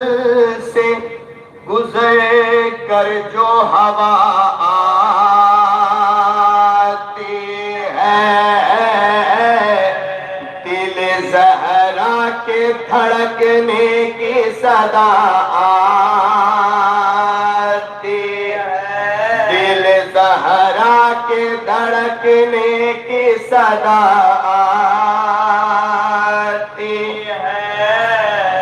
سے گزر کر جو ہوا آتی ہے، دل زہرا کے دھڑکنے کی صدا آتی ہے، دل زہرا کے دھڑکنے کی صدا آتی ہے،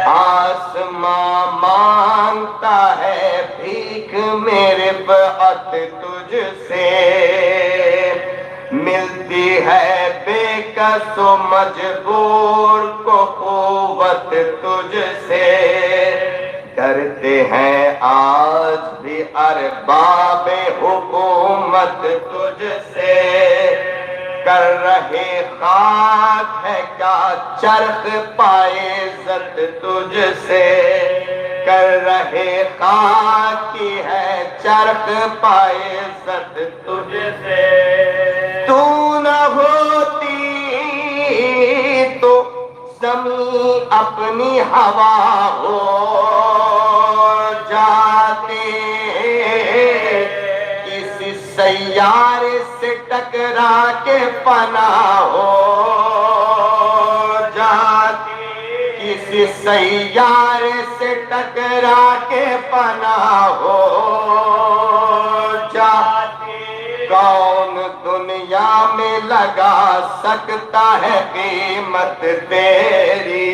آسماں مانگتا ہے بھیک میرے رفعت تجھ سے، ملتی ہے بے کس و مجبور کو قوت تجھ سے، ڈرتے ہیں آج بھی ارباب حکومت تجھ سے، کر رہے خاک ہے کیا چرخ پائے عزت تجھ سے، کر رہے خاک کی ہے چرخ پائے عزت تجھ سے، تو نہ ہوتی تو زمین اپنی ہوا ہو جاتے، کسی سیارے سے ٹکرا کے پناہ ہو جاتے، کسی سیارے سے ٹکرا کے پناہ ہو جاتے، کون دنیا میں لگا سکتا ہے قیمت تیری،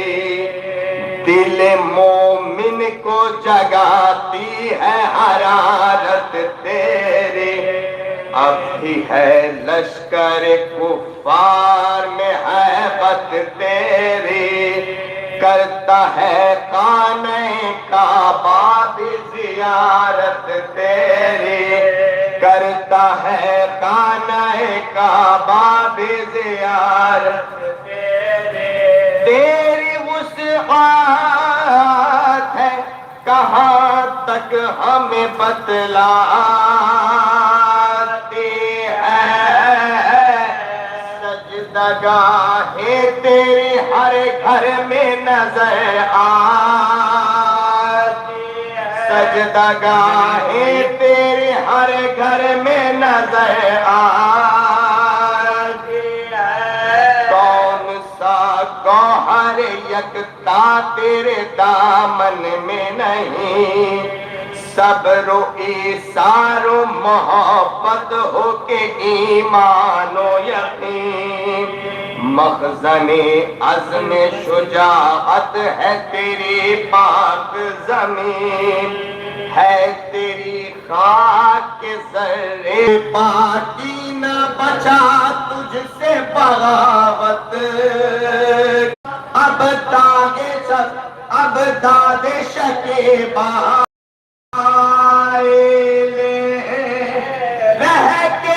دل مومن کو جگاتی ہے حرارت تیری، اب بھی ہے لشکر کفار میں ہیبت تیری، کرتا ہے خانہ کعبہ بھی زیارت تیری، کرتا ہے خانہ کعبہ بھی زیارت تیری، تیری وسعت ہے کہاں تک ہمیں بتلاتی ہے، سجدہ گاہیں تیری ہر گھر میں نظر آتی ہے، سجدہ گاہیں تیری ہر گھر میں نظر آتی ہے، کون سا گوہر یکتا تیرے دامن میں نہیں، صبر و ایثار و محبت ہو کے ایمان و یقین، مخزن عزم شجاعت ہے تیری پاک زمین، ہے تیری خاک کے ذرے پاکی نہ بچا تجھ سے بغاوت، اب داد شکیبہ رہ کے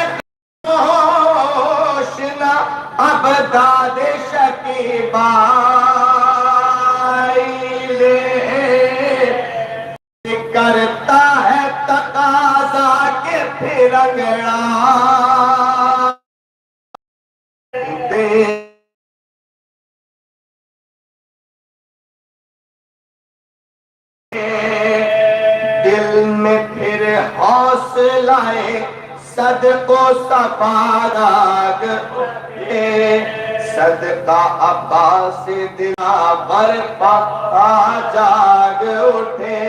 خاموش نہ، اب داد شکیبہ کرتا ہے تقاضا کے پھر انگڑا دل میں پھر حوصلہ صدق و صفاراگ اٹھے، صدقہ عباس دلا برپا جاگ اٹھے،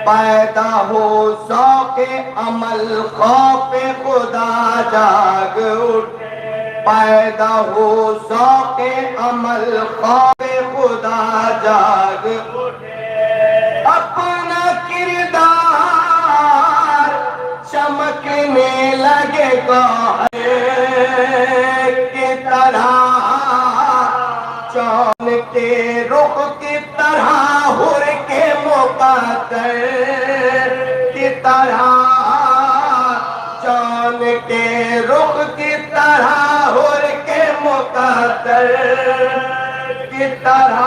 پیدا ہو ذوق عمل خوف خدا جاگ اٹھے، پیدا ہو ذوق عمل خوف خدا جاگ اٹھے، اپنا کردار چمکنے لگے گوہر کی طرح، چون کے رخ کی طرح حور کے مقدر کی طرح، چون کے رخ کی طرح حور کے مقدر کی طرح،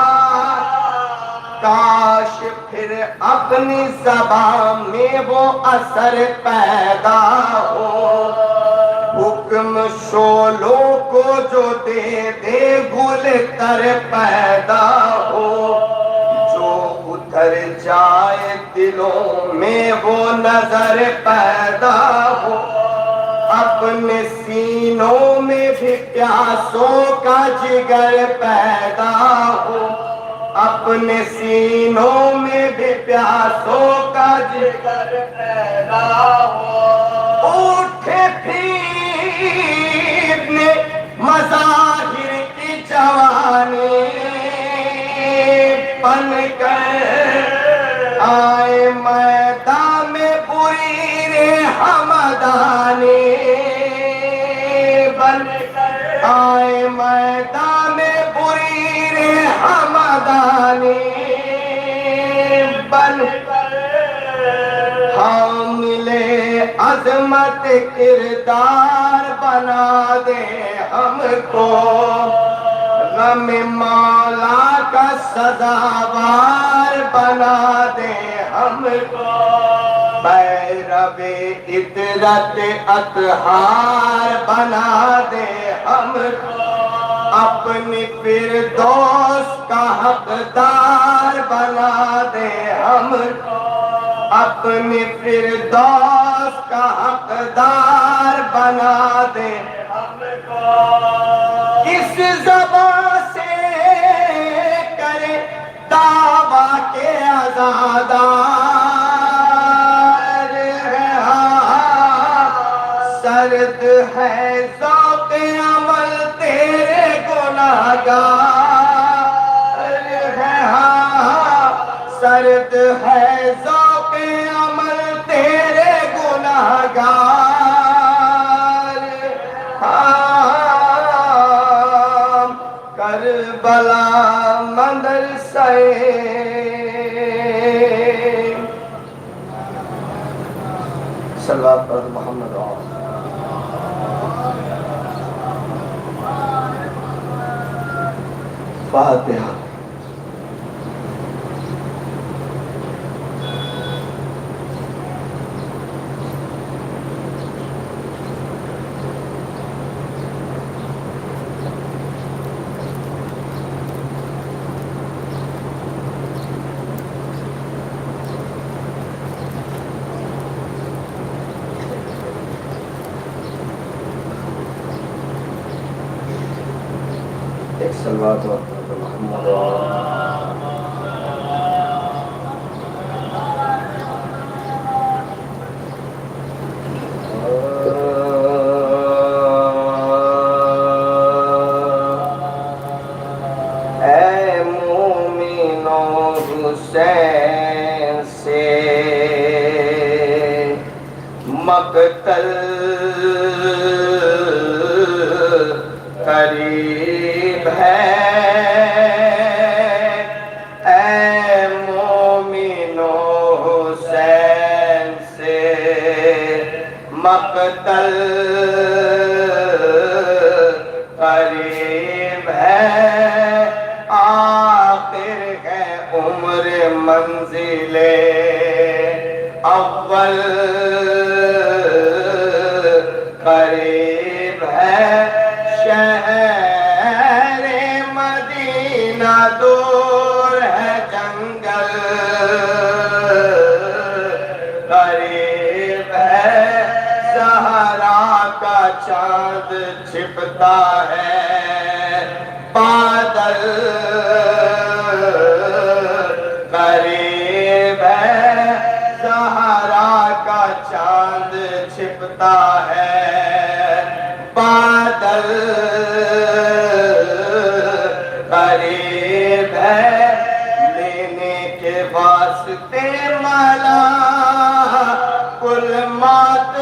کاش پھر اپنی زبان میں وہ اثر پیدا ہو، حکم شولوں کو جو دے دے گل تر پیدا ہو، جو اتر جائے دلوں میں وہ نظر پیدا ہو، اپنے سینوں میں بھی پیاسوں کا جگر پیدا ہو، اپنے سینوں میں بھی پیاسوں کا جگر پیدا ہو، اٹھے پھرنے مظاہر کی جوانی بن کر آئے میدان میں بریر ہمدانی بن کر آئے میدان میں بریر ہمدانی بن کر حامل عظمت کردار بنا دے ہم کو، غم مولا کا سزاوار بنا دے ہم کو، پیرو عطرت اطہار بنا دے ہم کو، اپنی فردوس کا حقدار بنا دے ہم کو، اپنی فردوس کا حقدار بنا دے ہم کو، اس زبان سے کرے دعویٰ کے آزادار ہے، سرد ہے ذوق عمل تیرے گناہگار ہے، سرد ہے ذوق عمل تیرے گناہگار، کربلا مدرسہ صلوات پر محمد فاتحہ۔ ایک صلوات پر محمد اے مومنوں حسین سے مقتل قریب ہے، اے مومنو حسین سے مقتل قریب ہے، آخر ہے عمر منزل اول قریب ہے، شہر مدینہ دور ہے، جنگل قریب ہے، زہرا کا چاند چھپتا ہے، بادل قریب ہے، زہرا کا چاند چھپتا ہے، بادل قریب ہے، لینے کے واسطے ملا کل موت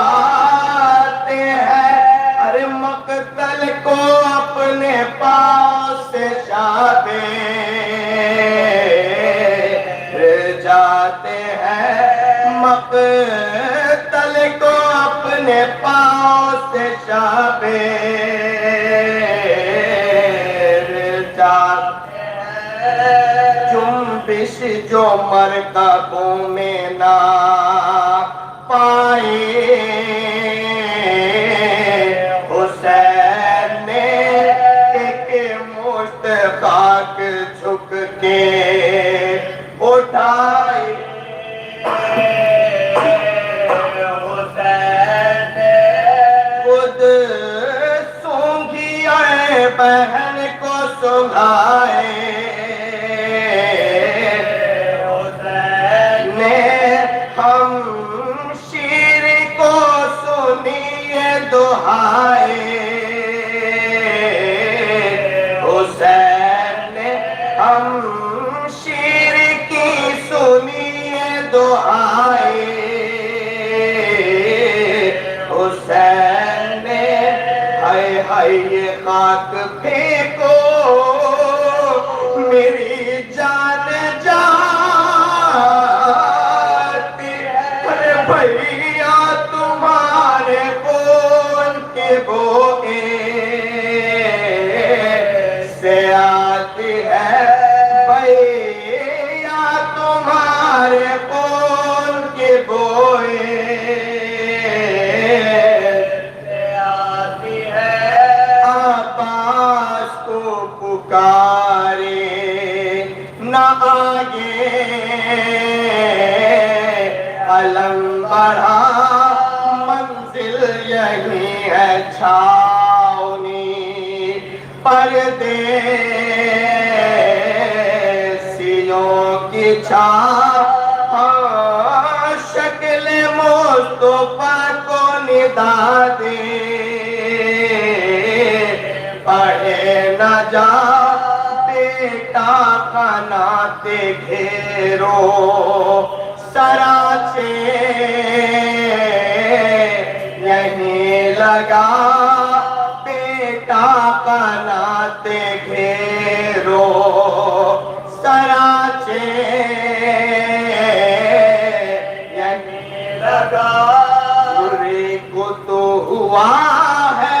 آتے ہیں، ارے مقتل کو اپنے پاؤں سے شابیر جاتے ہیں، مقتل کو اپنے پاؤں سے شابیر جاتے ہیں، جنبش جو مرکبوں میں نہ پائی حسین نے ایک مشت خاک جھک کے نہ آگے علم بڑھا منزل یہی ہے چھاؤنی پردیسیوں کی چھاؤ شکل مصطفیٰ کو ندا دے پڑھے نہ جا بیٹا قناتے گھیرو سراچے یہیں لگا بیٹا قناتے گھیرو سراچے یہیں لگا برے کو تو ہوا ہے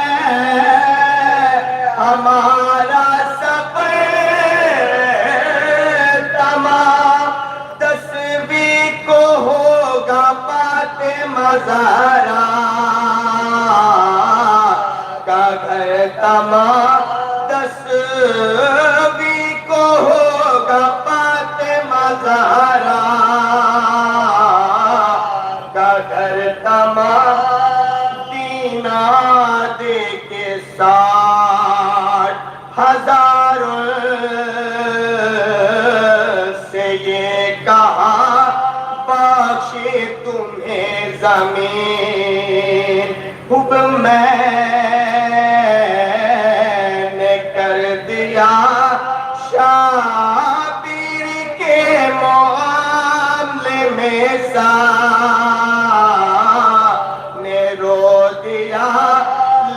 ہمارا سفر تمام 10ویں کو ہوگا پاتے مزارہ کا گھر تمام 10ویں کو ہوگا پاتے مزارہ کا گھر تمام دینار دے کے 60,000 سے یہ کہا بخشے تمہیں زمین خوب میں نے کر دیا شابیر کے معاملے میں نے رو دیا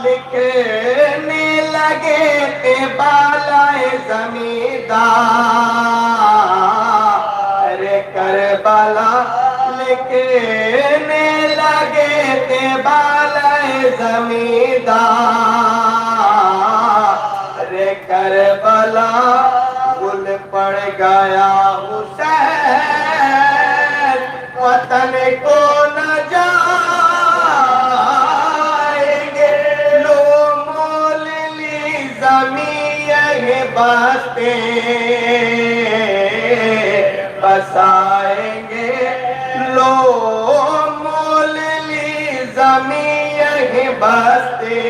لکھنے لگے تھے بالائے زمیندار ارے کربلا لکھنے لگے تھے بالائے زمیندار ارے کربلا گل پڑ گیا حسین وطن کو نہ جائیں گے لو مول لی زمین یہ بستے بسائیں گے لو مول لی زمین یہ بستے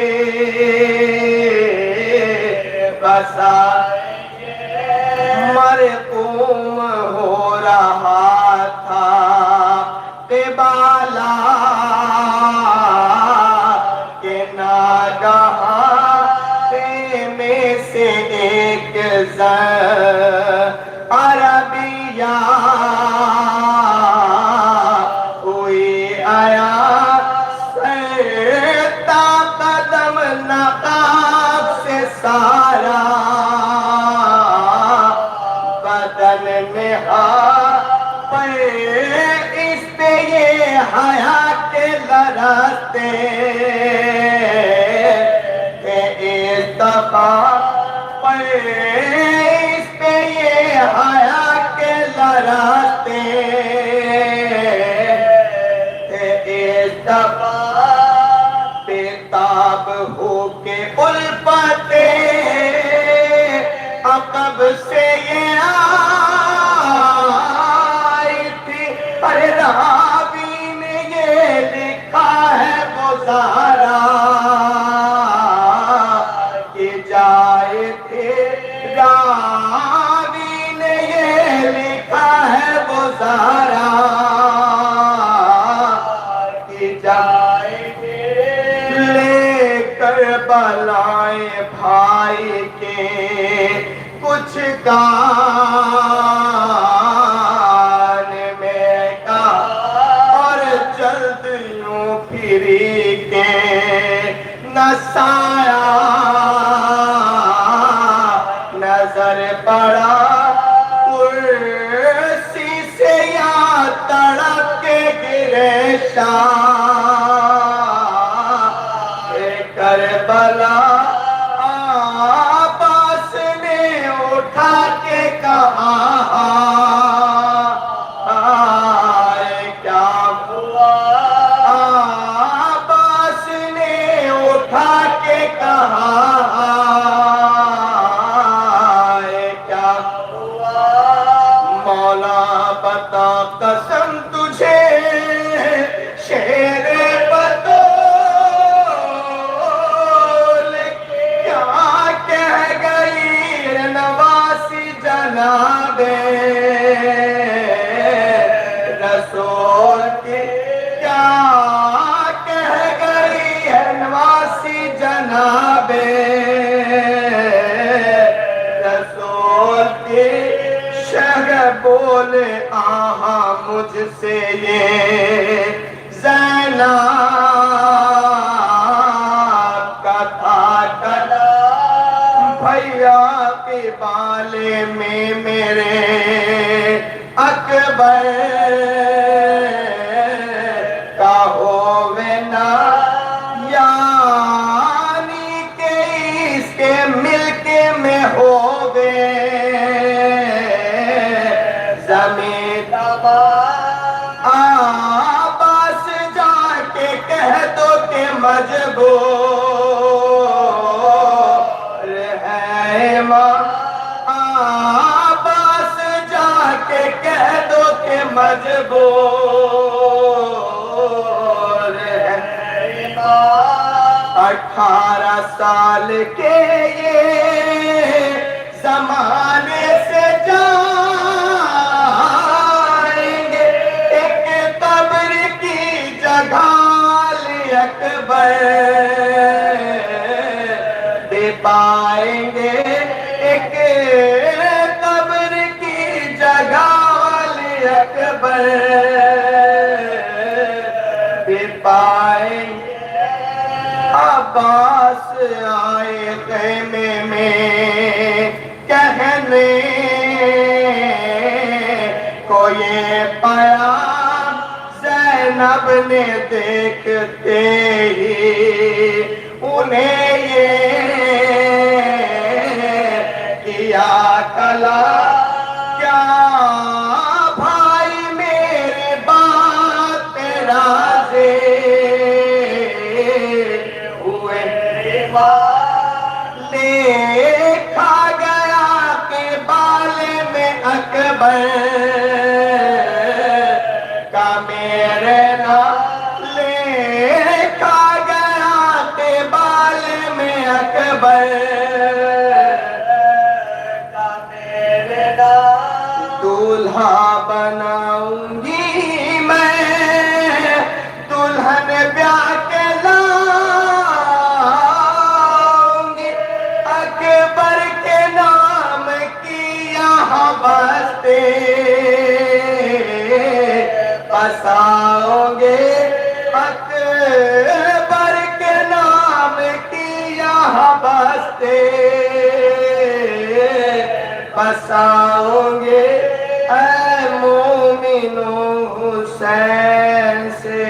بسائیں گے مرقوم ہو رہا تھا بالا کے ناگہاں میں سے ایک عربیہ کوئی آیا سرتا قدم نقاب سے سارا بدن میں اس پہ یہ حیا کے لرزتے کہ اس دفعہ اس پہ یہ حیا کے لرزتے کہ اس دفعہ بےتاب ہو کے الفتے عقب سے یہ راوی نے یہ لکھا ہے گزارا کہ جائے تھے راوی نے یہ لکھا ہے گزارا کہ جائے تھے لے کر بلائیں بھائی کے کچھ کان پھری کے نسایا نظر پڑا کرسی سے یا تڑپ کے گرے شاہ کربلا عباس نے اٹھا کے کہا کیا ہوا کھاتا قسم تجھے شیر بطول کیا کہہ گئی نواسی جناب رسول کی کیا کہہ گئی ہے نواسی جناب رسول کی شہ بولے آہا مجھ سے یہ زینب کا تھا کلام بھیا کے بالے میں میرے اکبر کا ہووے نا یعنی کہ اس کے ملک میں ہووے زمین آباس جا کے کہہ دو کہ مجبور ہے ماں آباس جا کے کہہ دو کہ مجبور ہے ماں 18 سال کے یہ زمانے سے جائیں گے ایک قبر کی جگہ اکبر دے پائیں گے ایک قبر کی جگہ اکبر دے پائیں گے عباس آئے خیمے میں کہنے کو یہ پیام زینب نے دیکھتے ہی انہیں یہ کیا کلا کیا بھائی میرے بات پہ راضی ہوئے دیکھا گیا کہ بالے میں اکبر کا میرے نام لکھا گیا کہ بالے میں اکبر کا میرے نام دولہا بناؤں گی میں دلہن بیاہ کے لاؤں گی اکبر کے نام کی یہاں بستے بساؤں گے اکبر کے نام کی یہاں بستے بساؤں گے اے مومنو حسین سے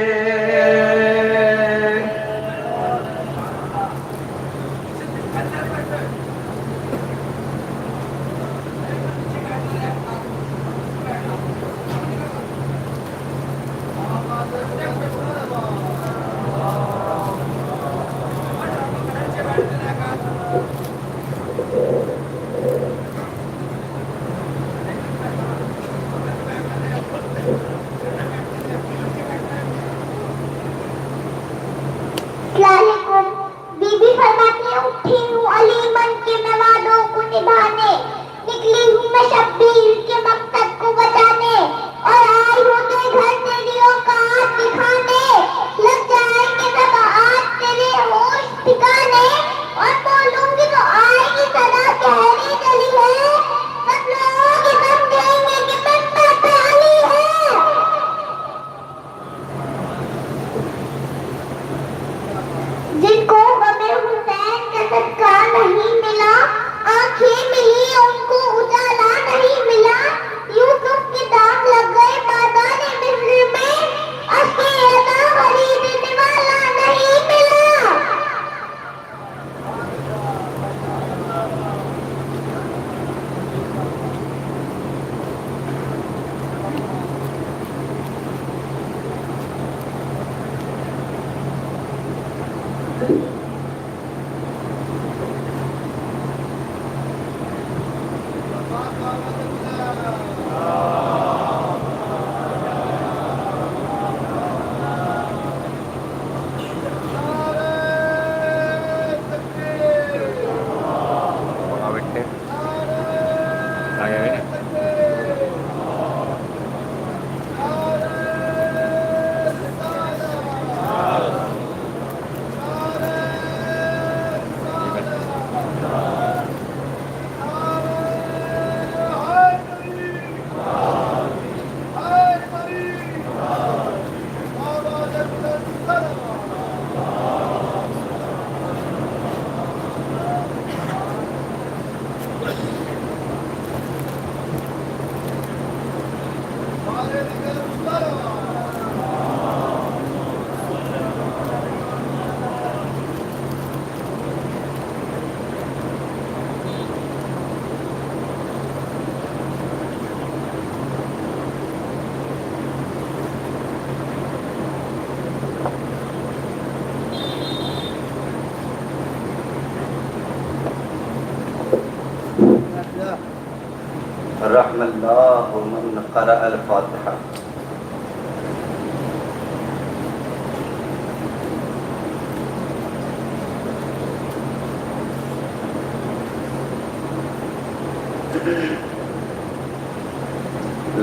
رحم اللہ من قرأ الفاتحہ.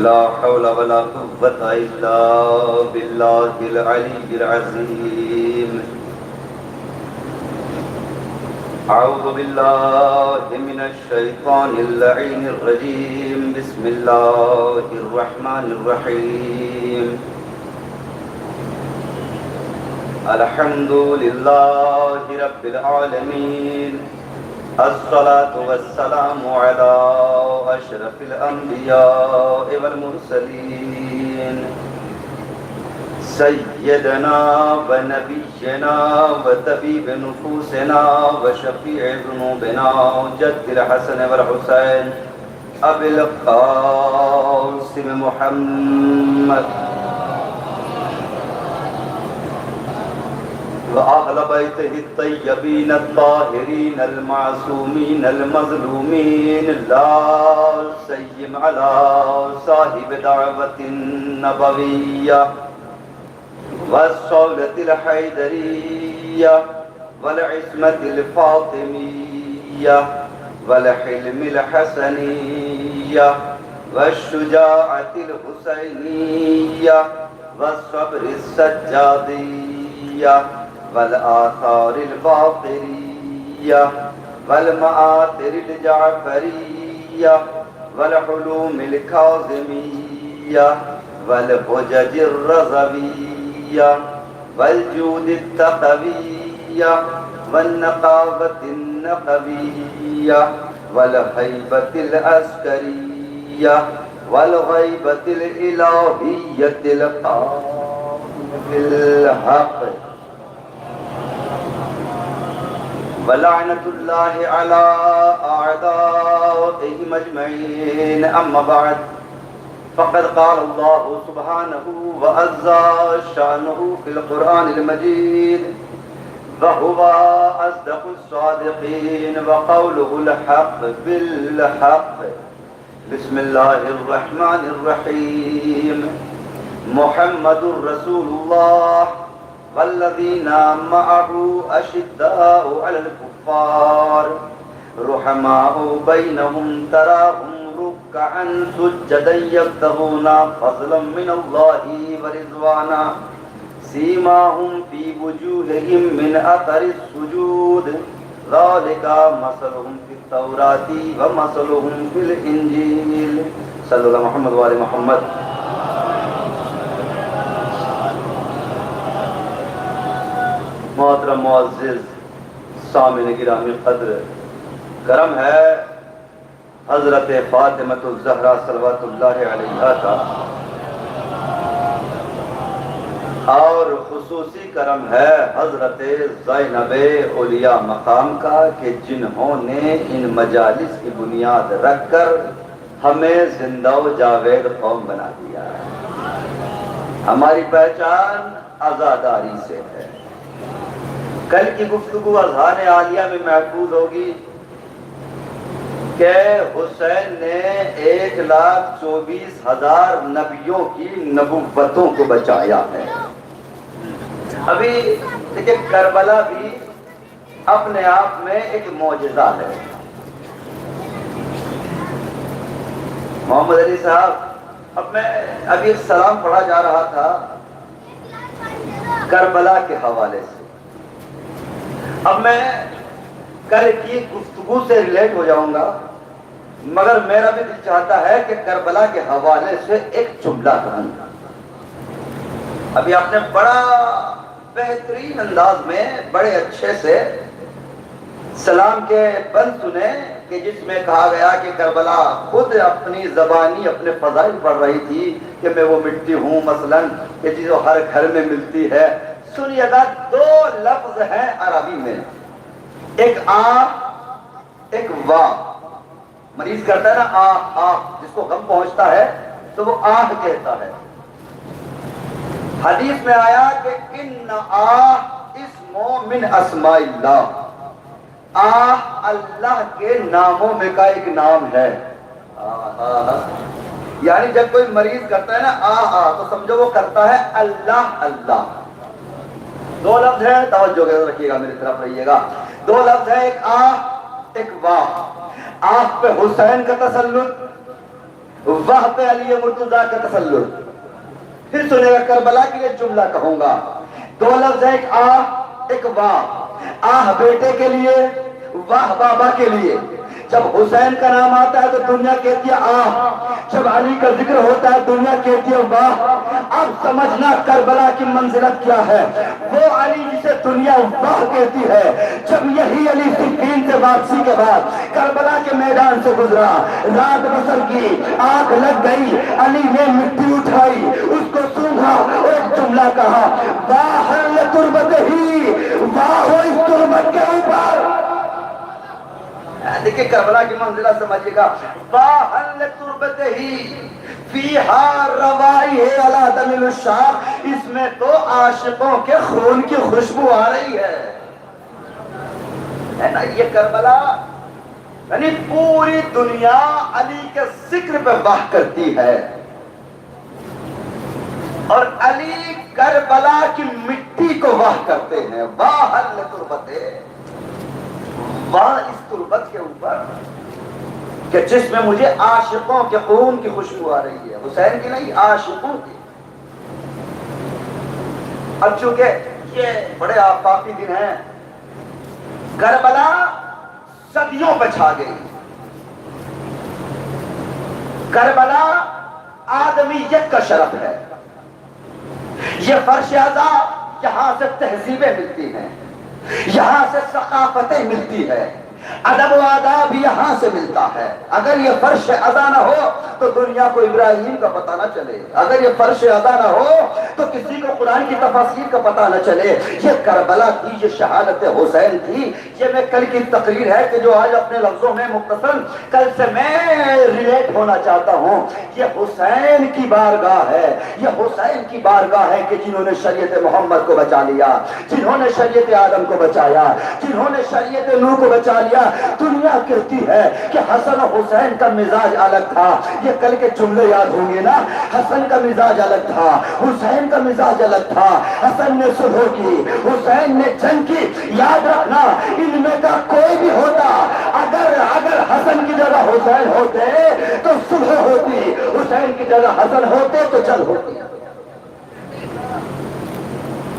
لا حول ولا قوة الا باللہ العلی العظیم. اعوذ باللہ من الشیطان اللعین الرجیم. بسم اللہ الرحمن الرحیم. الحمد للہ رب العالمین. الصلاة والسلام على اشرف الانبیاء والمرسلین سیدنا و نبینا و طبیب نفوسنا و شفیع ذنوبنا جد الحسن والحسین ابی القاسم محمد و اہل بیتہ الطیبین الطاہرین المعصومین المظلومین لا سیم علی صاحب دعوت النبویہ والصولة الحیدریہ والعصمة الفاطمیہ والحلم الحسنیہ والشجاعة الحسینیہ والصبر السجادیہ والآثار الباقریہ والمآثر الجعفریہ والحلوم الكاظمیہ والحجج الرضویہ والجود التقویہ والنقاوة النقویہ والحیبة العسکریہ والغیبة الالہیة القائم بالحق ولعنة الله على أعدائهم أجمعين. أما بعد فقد قال الله سبحانه وعز شأنه في القرآن المجيد وهو أصدق الصادقين وقوله الحق بالحق. بسم الله الرحمن الرحيم. محمد رسول الله والذين معه أشداء على الكفار رحماء بينهم تراهم ركعا سجدا يبتغون فضلا من الله ورضوانا سيماهم في وجوههم من أثر السجود ذلك مثلهم في التوراة ومثلهم في الإنجيل. صلى الله محمد وآل محمد. محترم معزز سامعین گرامی قدر، کرم ہے حضرت فاطمۃ الزہرا صلوات اللہ علیہا کا، اور خصوصی کرم ہے حضرت زینب اولیاء مقام کا کہ جنہوں نے ان مجالس کی بنیاد رکھ کر ہمیں زندہ و جاوید قوم بنا دیا. ہماری پہچان عزاداری سے ہے. کل کی گفتگو اذہان عالیہ میں محفوظ ہوگی کہ حسین نے 1,24,000 نبیوں کی نبوتوں کو بچایا ہے. ابھی دیکھیں کربلا بھی اپنے آپ میں ایک معجزہ ہے. محمد علی صاحب، اب میں ابھی ایک سلام پڑھا جا رہا تھا کربلا کے حوالے سے. اب میں کل کی گفتگو سے ریلیٹ ہو جاؤں گا، مگر میرا بھی دل چاہتا ہے کہ کربلا کے حوالے سے ایک جملہ کہوں گا. ابھی آپ نے بڑا بہترین انداز میں بڑے اچھے سے سلام کے بند سنے کہ جس میں کہا گیا کہ کربلا خود اپنی زبانی اپنے فضائل پڑھ رہی تھی کہ میں وہ مٹی ہوں مثلاً کہ جو ہر گھر میں ملتی ہے. سنیے گا 2 لفظ ہیں عربی میں, ایک آ ایک وا. مریض کرتا ہے نا آ جس کو غم پہنچتا ہے تو وہ آہ کہتا ہے. حدیث میں آیا کہ ان اسم من اسماء اللہ, آہ اللہ کے ناموں میں کا ایک نام ہے. یعنی جب کوئی مریض کرتا ہے نا آ تو سمجھو وہ کرتا ہے اللہ اللہ. 2 لفظ ہیں, توجہ کے رکھیے گا, میری طرف رہیے گا. 2 لفظ ہیں, ایک آہ ایک واہ. آہ پہ حسین کا تسلط, واہ پہ علی مرتضیٰ کا تسلط. پھر سنے گا کربلا کے لیے جملہ کہوں گا. 2 لفظ ہیں, ایک آہ ایک واہ. آہ بیٹے کے لیے, واہ بابا کے لیے. جب حسین کا نام آتا ہے تو دنیا کہتی ہے آہ, جب علی کا ذکر ہوتا ہے دنیا کہتی ہے واہ. اب سمجھنا کربلا کی منزلت کیا ہے. وہ علی جسے دنیا واہ کہتی ہے, جب یہی علی صفین سے واپسی کے بعد کربلا کے میدان سے گزرا, رات بسر کی, آنکھ لگ گئی, علی نے مٹی اٹھائی, اس کو سونگا اور ایک جملہ کہا, واہ تربت ہی, واہ ہو اس تربت کے اوپر. دیکھیں کربلا کی منزلہ سمجھے گا. باہل تربت ہی فیہا روائی ہے علی دم الشاق, اس میں تو عاشقوں کے خون کی خوشبو آ رہی ہے نا. یہ کربلا یعنی پوری دنیا علی کے ذکر پہ واہ کرتی ہے, اور علی کربلا کی مٹی کو واہ کرتے ہیں. باہل تربت ہے, واہ اس تربت کے اوپر کہ جس میں مجھے عاشقوں کے خون کی خوشبو آ رہی ہے. حسین کی نہیں, عاشقوں کی. اب چونکہ یہ بڑے آفاقی دن ہیں, کربلا صدیوں پہ چھا گئی. کربلا آدمیت کا شرف ہے. یہ فرش اعضا, یہاں سے تہذیبیں ملتی ہیں, یہاں سے ثقافتیں ملتی ہے, ادب و آداب یہاں سے ملتا ہے. اگر یہ فرش ادا نہ ہو تو دنیا کو ابراہیم کا پتہ نہ چلے. اگر یہ فرش ادا نہ ہو تو کسی کو قرآن کی تفاسیر کا پتہ نہ چلے. یہ کربلا تھی, یہ شہادت حسین تھی. یہ میں کل کی تقریر ہے کہ جو آج اپنے لفظوں میں مختصر کل سے میں ریلیٹ ہونا چاہتا ہوں. یہ حسین کی بارگاہ ہے, یہ حسین کی بارگاہ ہے کہ جنہوں نے شریعت محمد کو بچا لیا, جنہوں نے شریعت آدم کو بچایا, جنہوں نے شریعت نوح کو بچا لیا. دنیا کہتی ہے کہ حسن و حسین کا مزاج الگ تھا. یہ کل کے جملے یاد ہوں گے نا, حسن کا مزاج الگ تھا, حسین کا مزاج الگ تھا. حسن نے صلح کی, حسین نے جنگ کی. یاد رکھنا ان میں کا کوئی بھی ہوتا, اگر حسن کی جگہ حسین ہوتے تو صلح ہوتی, حسین کی جگہ حسن ہوتے تو جنگ ہوتی.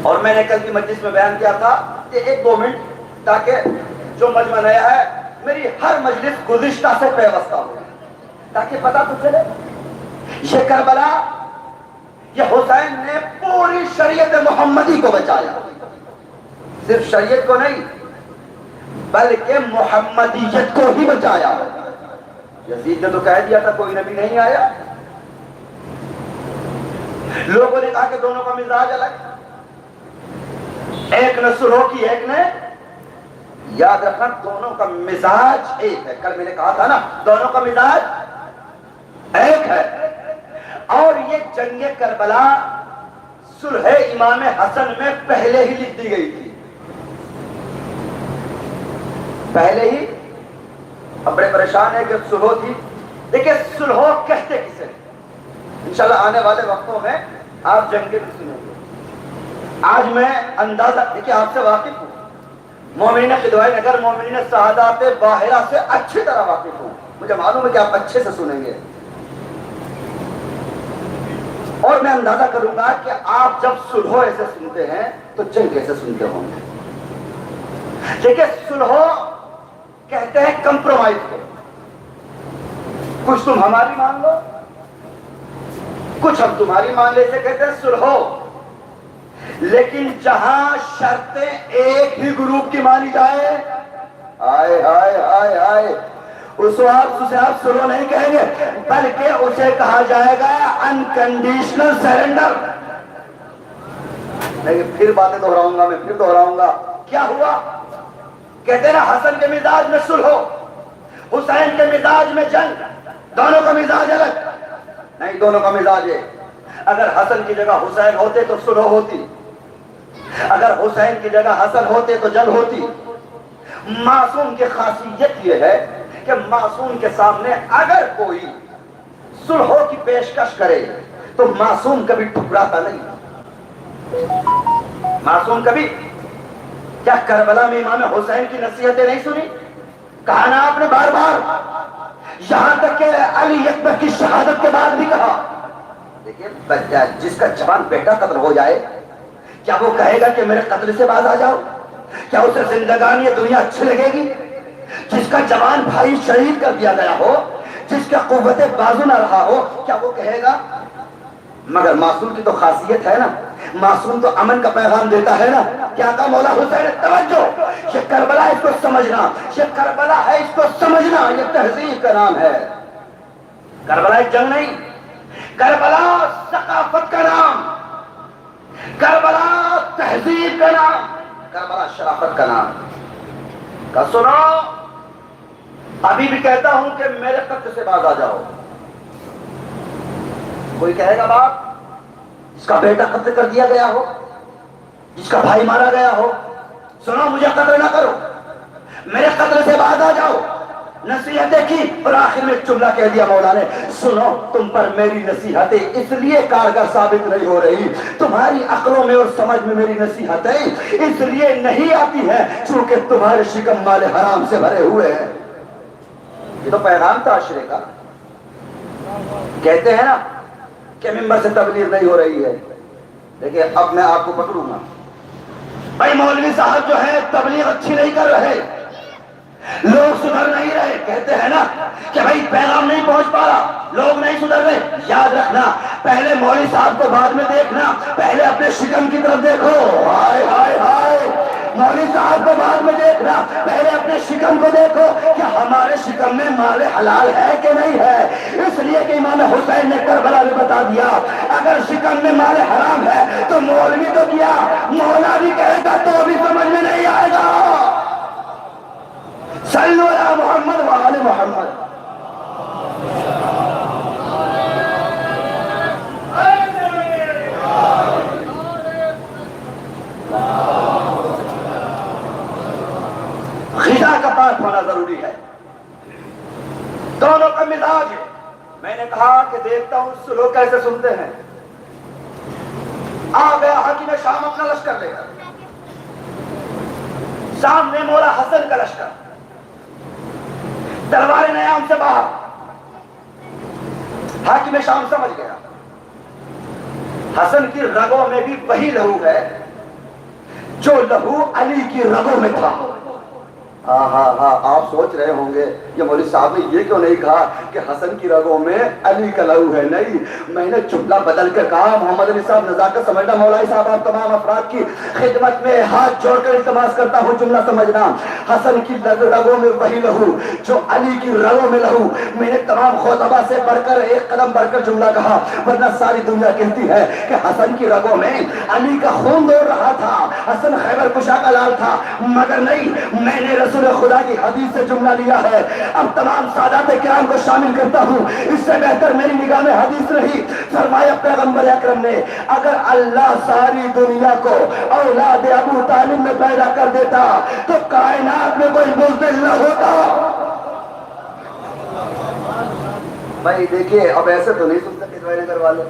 اور میں نے کل کی مجلس میں بیان کیا تھا کہ 1-2 منٹ تاکہ جو مجمع نیا ہے میری ہر مجلس گزشتہ سے پیوستہ ہو, تاکہ پتہ تو چلے. یہ کربلا, یہ حسین نے پوری شریعت محمدی کو بچایا. صرف شریعت کو نہیں بلکہ محمدیت کو ہی بچایا. یزید نے تو کہہ دیا تھا کوئی نبی نہیں آیا. لوگوں نے کہا کہ دونوں کا مزاج الگ, ایک نے صلح کی, ایک نے. یاد رکھنا دونوں کا مزاج ایک ہے. کل میں نے کہا تھا نا دونوں کا مزاج ایک ہے. اور یہ جنگ کربلا صلح امام حسن میں پہلے ہی لکھ دی گئی تھی, پہلے ہی. اب بڑے پریشان ہے کہ صلح تھی. دیکھیں صلح کہتے کسے, انشاءاللہ آنے والے وقتوں میں آپ جنگ کے بھی سنیں گے. آج میں اندازہ دیکھیں آپ سے واقف ہوں, مومنین خدوائے نگر, مومنین سعادات باہرہ سے اچھی طرح واقف ہوں. مجھے معلوم ہے کہ آپ اچھے سے سنیں گے, اور میں اندازہ کروں گا کہ آپ جب صلح ایسے سنتے ہیں تو جنگ کیسے سنتے ہوں گے. دیکھیں صلح کہتے ہیں کمپرومائز کو, کچھ تم ہماری مان لو, کچھ ہم تمہاری مان لے, سے کہتے ہیں صلح. لیکن جہاں شرطیں ایک ہی گروپ کی مانی جائے, آئے آئے آئے آئے, اسے آپ سلو نہیں کہیں گے، بلکہ اسے کہا جائے گا انکنڈیشنل سرنڈر۔ لیکن پھر باتیں دہراؤں گا، میں پھر دہراؤں گا، کیا ہوا؟ کہتے ہیں نا حسن کے مزاج میں صلح، حسین کے مزاج میں جنگ، دونوں کا مزاج الگ نہیں، دونوں کا مزاج ہے۔ اگر حسن کی جگہ حسین ہوتے تو صلح ہوتی، اگر حسین کی جگہ حسن ہوتے تو جنگ ہوتی۔ معصوم کی خاصیت یہ ہے کہ معصوم کے سامنے اگر کوئی صلح کی پیشکش کرے تو معصوم کبھی ٹھکراتا نہیں۔ معصوم کبھی، کیا کربلا میں امام حسین کی نصیحتیں نہیں سنی؟ کہا نا آپ نے بار بار، یہاں تک کہ علی اکبر کی شہادت کے بعد بھی کہا۔ دیکھیے جس کا جوان بیٹا قتل ہو جائے کیا وہ کہے گا کہ میرے قتل سے باز آ جاؤ؟ کیا اسے زندگانی یہ دنیا اچھی لگے گی؟ جس کا جوان بھائی شہید کر دیا گیا ہو، جس کا قوت بازو نہ رہا ہو، کیا وہ کہے گا؟ مگر معصوم کی تو خاصیت ہے نا، معصوم تو امن کا پیغام دیتا ہے نا۔ کیا کہا مولا حسین؟ توجہ، یہ کربلا اس کو سمجھنا، یہ کربلا ہے اس کو سمجھنا، یہ تہذیب کا نام ہے۔ کربلا ایک جنگ نہیں، کربلا ثقافت کا نام، کربلا تہذیب کا نام، کربلا شرافت کا نام۔ کہ سنو، ابھی بھی کہتا ہوں کہ میرے قتل سے باز آ جاؤ۔ کوئی کہے گا باپ جس کا بیٹا قتل کر دیا گیا ہو، جس کا بھائی مارا گیا ہو، سنو مجھے قتل نہ کرو، میرے قتل سے باز آ جاؤ۔ نصیحتیں کی اور آخر میں ایک جملہ کہہ دیا مولا نے، سنو تم پر میری نصیحتیں اس لیے کارگر ثابت نہیں ہو رہی، تمہاری عقلوں میں اور سمجھ میں میری نصیحتیں اس لیے نہیں آتی ہیں چونکہ تمہارے شکم مال حرام سے بھرے ہوئے ہیں۔ یہ تو پیغام تھا عشرے کا۔ کہتے ہیں نا کہ ممبر سے تبلیغ نہیں ہو رہی ہے، دیکھیں اب میں آپ کو پکڑوں گا۔ بھائی مولوی صاحب جو ہے تبلیغ اچھی نہیں کر رہے، لوگ سدھر نہیں رہے، کہتے ہیں نا کہ بھائی پیغام نہیں پہنچ پا رہا، لوگ نہیں سدھر رہے۔ یاد رکھنا، پہلے مولوی صاحب کو بعد میں دیکھنا، پہلے اپنے شکم کی طرف دیکھو۔ ہائے ہائے ہائے، مولوی صاحب کو بعد میں دیکھنا، پہلے اپنے شکم کو دیکھو کہ ہمارے شکم میں مال حلال ہے کہ نہیں ہے۔ اس لیے کہ امام حسین نے کربلا میں بتا دیا، اگر شکم میں مال حرام ہے تو مولوی تو کیا، مولا بھی کہے گا تو بھی سمجھ میں نہیں آئے گا۔ صلو علی محمد وآل محمد۔ غذا کا پاک ہونا ضروری ہے، دونوں کا مزاج ہے۔ میں نے کہا کہ دیکھتا ہوں سلو کیسے سنتے ہیں۔ آ گیا حاکم شام اپنا لشکر لے کر، سامنے مولا حسن کا لشکر، تلوار نیام سے باہر۔ حاکم شام سمجھ گیا حسن کی رگوں میں بھی وہی لہو ہے جو لہو علی کی رگوں میں تھا۔ ہاں ہاں ہاں، آپ سوچ رہے ہوں گے یہ مولوی صاحب نے یہ کیوں نہیں کہا کہ حسن کی رگوں میں علی کا لہو ہے؟ نہیں، میں نے جملہ بدل کر کہا۔ محمد علی صاحب نزاکت سمجھنا، مولائی صاحب آپ تمام افراد کی خدمت میں ہاتھ جوڑ کر التماس کرتا ہوں جملہ سمجھنا۔ حسن کی رگوں میں وہی لہو جو علی کی رگوں میں لہو۔ میں نے تمام خطبہ سے بڑھ کر ایک قدم بڑھ کر جملہ کہا، ورنہ ساری دنیا کہتی ہے کہ حسن کی رگوں میں علی کا خون دوڑ رہا تھا، حسن خیبر کشا کا لال تھا، مگر نہیں، میں نے رسول خدا کی حدیث سے جملہ لیا ہے۔ اب تمام سادات کرام کو شامل کرتا ہوں، اس سے بہتر میری نگاہ میں حدیث نہیں۔ فرمایا پیغمبر اکرم نے، اگر اللہ ساری دنیا کو اولاد ابو طالب میں پیدا کر دیتا تو کائنات میں کوئی بزدل نہ ہوتا۔ بھائی دیکھیے اب ایسے تو نہیں سن سکتے میرے گھر والے،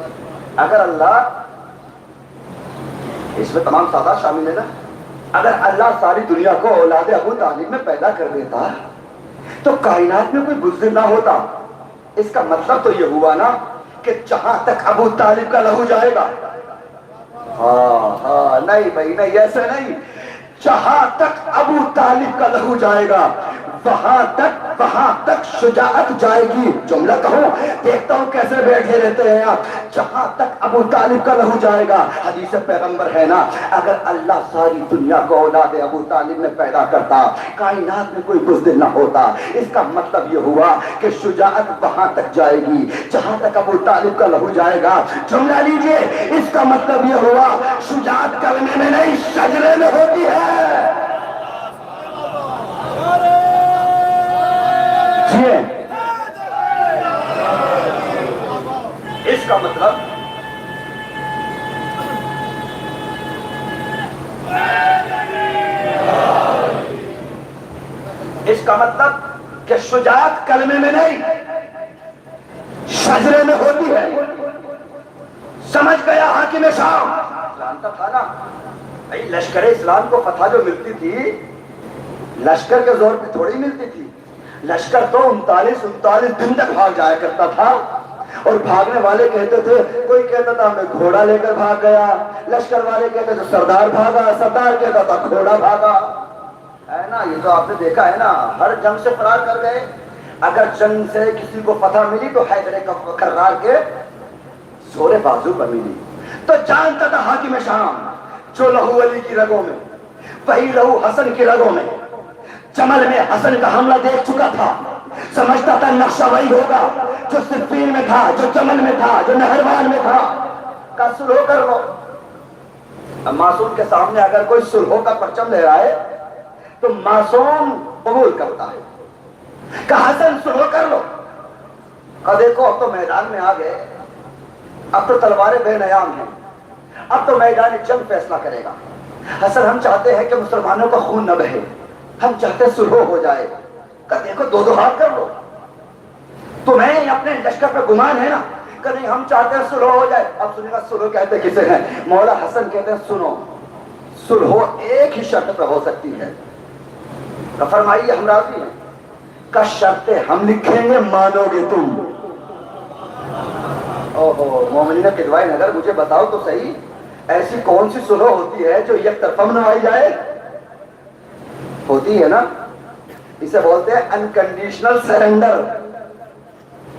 اگر اللہ، اس میں تمام سادات شامل ہے نا، اگر اللہ ساری دنیا کو اولاد ابو طالب میں پیدا کر دیتا تو کائنات میں کوئی بزدل نہ ہوتا۔ اس کا مطلب تو یہ ہوا نا کہ جہاں تک ابو طالب کا لہو جائے گا، ہاں ہاں، نہیں بھائی نہیں، ایسے نہیں، جہاں تک ابو طالب کا لہو جائے گا وہاں تک وہاں تک شجاعت جائے گی. جملہ کہوں, دیکھتا ہوں کیسے بیٹھے رہتے ہیں آپ. جہاں تک ابو طالب کا لہو جائے گا. حدیث پیغمبر ہے نا, اگر اللہ ساری دنیا کو اولاد ابو طالب میں پیدا کرتا, کائنات میں کوئی بزدل نہ ہوتا. اس کا مطلب یہ ہوا کہ شجاعت وہاں تک جائے گی جہاں تک ابو طالب کا لہو جائے گا. جملہ لیجئے, اس کا مطلب یہ ہوا شجاعت کلمے میں نہیں شجرے میں ہوتی ہے. اس کا مطلب کہ شجاعت کلمے میں نہیں شجرے میں ہوتی ہے. سمجھ گیا حاکم شام؟ جانتا تھا نا بھائی, لشکر اسلام کو فتح جو ملتی تھی لشکر کے زور پہ تھوڑی ملتی تھی. لشکر تو 39 دن تک بھاگ جایا کرتا تھا, اور بھاگنے والے کہتے تھے, کوئی کہتا تھا میں گھوڑا لے کر بھاگ گیا, لشکر والے کہتے تھے سردار بھاگا, سردار کہتا تھا گھوڑا بھاگا. ہے نا, یہ تو آپ نے دیکھا ہے نا, ہر جنگ سے فرار کر گئے. اگر جنگ سے کسی کو فتح ملی تو حیدر کرار کے زور بازو پر ملی. تو جانتا تھا حاکم شام جو لہو علی کی رگوں میں, وہی لہو حسن کی رگوں میں. جمل میں حسن کا حملہ دیکھ چکا تھا, سمجھتا تھا نقشہ وہی ہوگا جو صفین میں تھا, جو جمل میں تھا, جو نہروان میں تھا. کا سلو کر لو. اب معصوم کے سامنے اگر کوئی سلحوں کا پرچم لے رہا ہے تو معصوم قبول کرتا ہے. کہ حسن سلو کر لو. دیکھو اب تو میدان میں آ گئے, اب تو تلواریں بے نیام ہیں, اب تو میدان جنگ فیصلہ کرے گا. حسن ہم چاہتے ہیں کہ مسلمانوں کا خون نہ بہے, ہم چاہتے سلو ہو جائے. کہ دیکھو دو ہاتھ کر لو. تمہیں اپنے لشکر پہ گمان ہے نا, کہ نہیں ہم چاہتے ہیں سلو ہو جائے. اب سنیں گا سلو کہتے کسے ہیں؟ مولا حسن کہتے ہیں سنو, سلو ایک ہی شرط پہ ہو سکتی ہے. کہ فرمائیے ہم راضی ہیں. کا شرطیں ہم لکھیں گے, مانو گے تم. اوہو مومنین قدوائے نگر, مجھے بتاؤ تو صحیح, ایسی کون سی سلو ہوتی ہے جو یک طرفہ منوائی جائے؟ ہوتی ہے نا, اسے بولتے ہیں انکنڈیشنل سرنڈر.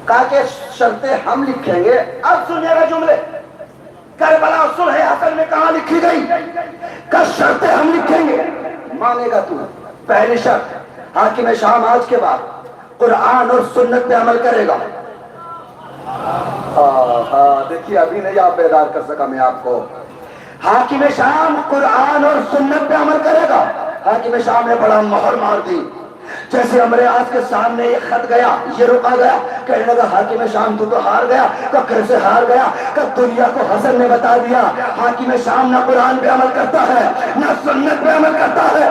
کہا کہ شرطیں ہم لکھیں گے. اب سنیے گا جملے, کربلا صلح حسن میں کہاں لکھی گئی؟ کہ شرطیں ہم لکھیں گے, مانے گا تو. پہلی شرط, حاکم شام آج کے بعد قرآن اور سنت پہ عمل کرے گا. دیکھیے ابھی نہیں آپ بیدار کر سکا میں آپ کو. حاکم شام قرآن اور سنت پہ عمل کرے گا. حاکم شام نے بڑا مہر مار دی. جیسے امر اعظم کے سامنے ایک خط گیا, یہ رکا گیا, کہنے لگا حاکم شام تو ہار گیا. کہ کیسے ہار گیا؟ کہ دنیا کو حسن نے بتا دیا حاکم شام نہ قرآن پہ عمل کرتا ہے نہ سنت پہ عمل کرتا ہے.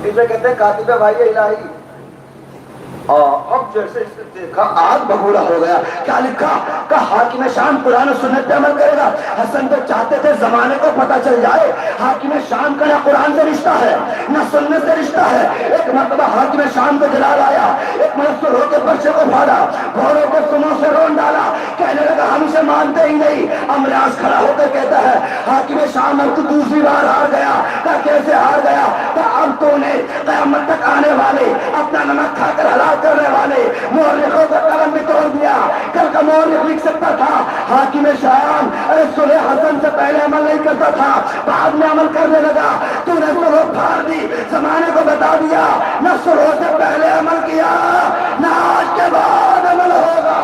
اسے کہتے ہیں کاتب بھائی الہی. اب جیسے اس نے دیکھا آگ بگوڑا ہو گیا. کیا لکھا؟ کہ حاکم شام قرآن و سنت پہ عمل کرے گا. حسن تو چاہتے تھے زمانے کو پتہ چل جائے حاکم شام کا نہ قرآن سے رشتہ ہے نہ سنت سے رشتہ ہے. ایک مرتبہ حاکم شام کو جلال آیا, ایک مرتبہ رو کے پرچے کو پھاڑا, گھوڑوں کو سنوں سے رون ڈالا, کہنے لگا ہم اسے مانتے ہی نہیں. امراض کھڑا ہو کر کہتا ہے حاکم شام اب تو دوسری بار ہار گیا. کہ کیسے ہار گیا؟ کہ اب تو نے قیامت تک آنے والے اپنا نمک کھا کر ہلاک کرنے والے مورخوں کا قلم بھی توڑ دیا. کل کا مورخ لکھ سکتا تھا حاکم شام صلح حسن سے پہلے عمل نہیں کرتا تھا, بعد میں عمل کرنے لگا. تو نے صلح پھاڑ دی, زمانے کو بتا دیا نہ صلح سے پہلے عمل کیا نہ آج کے بعد عمل ہوگا.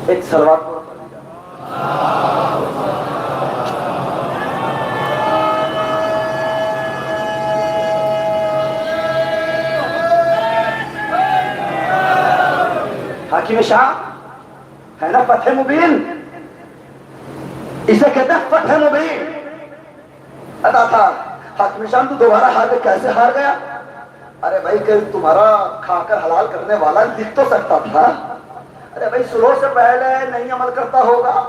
ایک سلوات حاکم شام ہے نا فتح مبین, اسے کہتے ہیں فتح مبین. ادا تھا حاکم شام تو دوبارہ ہار گیا. کیسے ہار گیا؟ ارے بھائی کہ تمہارا کھا کر حلال کرنے والا دکھ تو سکتا تھا. ارے بھائی صلح سے پہلے نہیں عمل کرتا ہوگا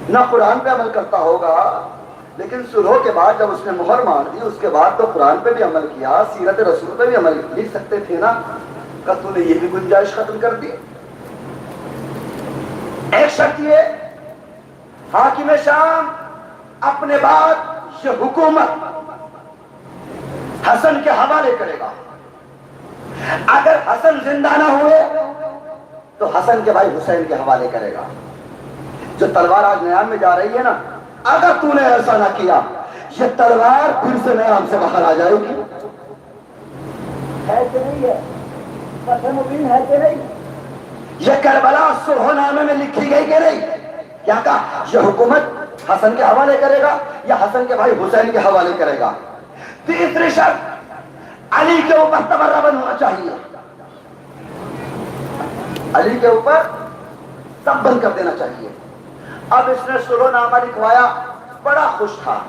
نہ قرآن پہ عمل کرتا ہوگا, لیکن صلح کے بعد جب اس نے مہر مار دی اس کے بعد تو قرآن پہ بھی عمل کیا, سیرت رسول پہ بھی عمل لکھ سکتے تھے نا. کہ تو نے یہ بھی گنجائش ختم کر دی. ایک شرط یہ حاکم شام اپنے بعد یہ حکومت حسن کے حوالے کرے گا. اگر حسن زندہ نہ ہوئے تو حسن کے بھائی حسین کے حوالے کرے گا. جو تلوار آج نیام میں جا رہی ہے نا، اگر تو نے ایسا نہ کیا یہ تلوار پھر سے نیام سے باہر آ جائے گی. ہے کہ نہیں ہے؟ فتح مبین ہے کہ نہیں؟ یہ کربلا سرح نامے میں لکھی گئی کہ نہیں؟ کیا کہا یہ حکومت حسن کے حوالے کرے گا یا حسن کے بھائی حسین کے حوالے کرے گا. تیسری شرط علی کے اوپر تبرہ بند ہونا چاہیے. علی کے اوپر سب بند کر دینا چاہیے. اب اس نے سلو نامہ لکھوایا، بڑا خوش تھا.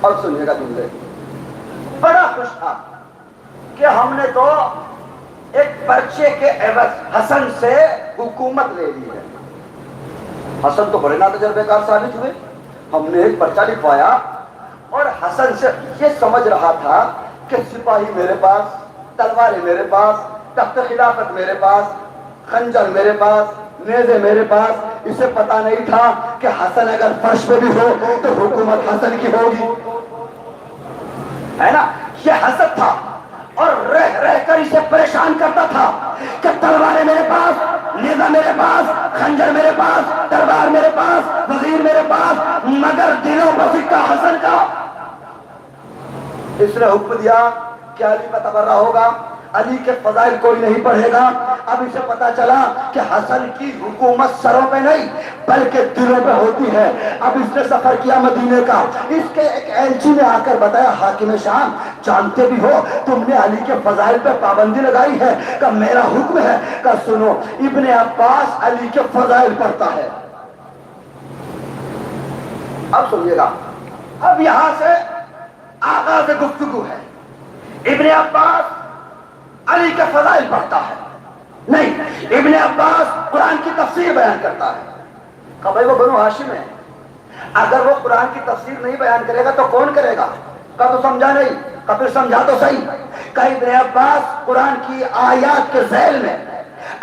اور سنیے گا جملے، بڑا خوش تھا کہ ہم نے تو ایک پرچے کے عوض حسن سے حکومت لے لی ہے. حسن تو بڑے ناتجربے کار ثابت ہوئے. ہم نے ایک پرچہ لکھوایا اور حسن سے یہ سمجھ رہا تھا کہ سپاہی میرے پاس، تلواریں میرے پاس، تخت خلافت میرے پاس، خنجر میرے پاس، نیزے میرے پاس. اسے پتا نہیں تھا کہ حسن اگر فرش پہ بھی ہو تو حکومت حسن کی ہوگی. ہے نا؟ یہ حسد تھا اور رہ رہ کر اسے پریشان کرتا تھا کہ تلواریں میرے پاس، نیزہ میرے پاس، خنجر میرے پاس، دربار میرے پاس، وزیر میرے پاس، مگر دلوں پر سکہ حسن کا. اس نے حکم دیا کہ علی کا تبرہ ہوگا. علی کے فضائل کوئی نہیں پڑھے گا. اب اسے پتا چلا کہ حسن کی حکومت سروں پہ نہیں بلکہ دلوں پہ ہوتی ہے. اب اس نے سفر کیا مدینے کا. اس کے ایک ایلچی نے آ کر بتایا حاکم شام جانتے بھی ہو تم نے علی کے فضائل پہ پابندی لگائی ہے. کہ میرا حکم ہے کہ سنو ابن عباس علی کے فضائل پڑھتا ہے. اب سنیے گا، اب یہاں سے آغاز گفتگو ہے. ابن عباس علی کے فضائل پڑھتا ہے نہیں، ابن عباس قرآن کی تفسیر بیان کرتا ہے. کہ بھائی وہ بنو ہاشم ہے، اگر وہ قرآن کی تفسیر نہیں بیان کرے گا تو کون کرے گا؟ کہ تو سمجھا نہیں، کہ پھر سمجھا تو صحیح. کہ ابن عباس قرآن کی آیات کے ذیل میں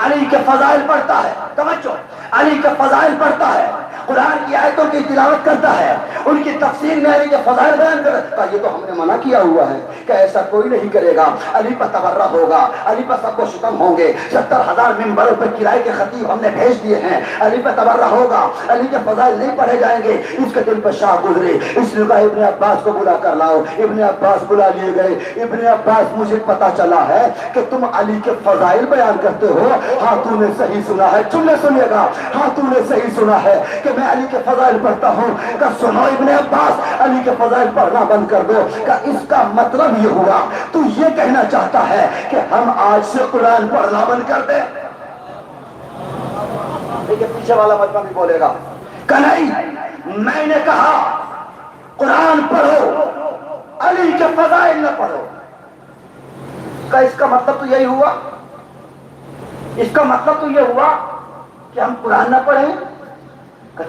علی کے فضائل پڑھتا ہے. توجہ، علی کے فضائل پڑھتا ہے، قرآن کی آیتوں کی تلاوت کرتا ہے، ان کی تفسیر میں علی کے فضائل بیان کرتا ہے. یہ تو ہم نے منع کیا ہوا ہے کہ ایسا کوئی نہیں کرے گا. علی پر تبرہ ہوگا، علی پر سب کو شتم ہوں گے. 70,000 ممبروں پر کرائے کے خطیب ہم نے بھیج دیے ہیں. علی پر تبرہ ہوگا، علی کے فضائل نہیں پڑھے جائیں گے. اس کے دل پر شاہ گزرے. اس نے کہا ابن عباس کو بلا کر لاؤ. ابن عباس بلا لیے گئے. ابن عباس مجھے پتا چلا ہے کہ تم علی کے فضائل بیان کرتے ہو. ہاں تو نے صحیح سنا ہے. جملے سنیے گا. ہاں تو نے صحیح سنا ہے کہ میں علی کے فضائل پڑھتا ہوں. کہ سنو ابن عباس علی کے فضائل پڑھنا بند کر دو. کہ اس کا مطلب یہ ہوا تو یہ کہنا چاہتا ہے کہ ہم آج سے قرآن پڑھنا بند کر دیں. دیکھیں پیچھے والا مجمع بھی بولے گا کہ نہیں، میں نے کہا قرآن پڑھو، علی کے فضائل نہ پڑھو. کہ اس کا مطلب تو یہی ہوا، اس کا مطلب تو یہ ہوا کہ ہم قرآن نہ پڑھیں.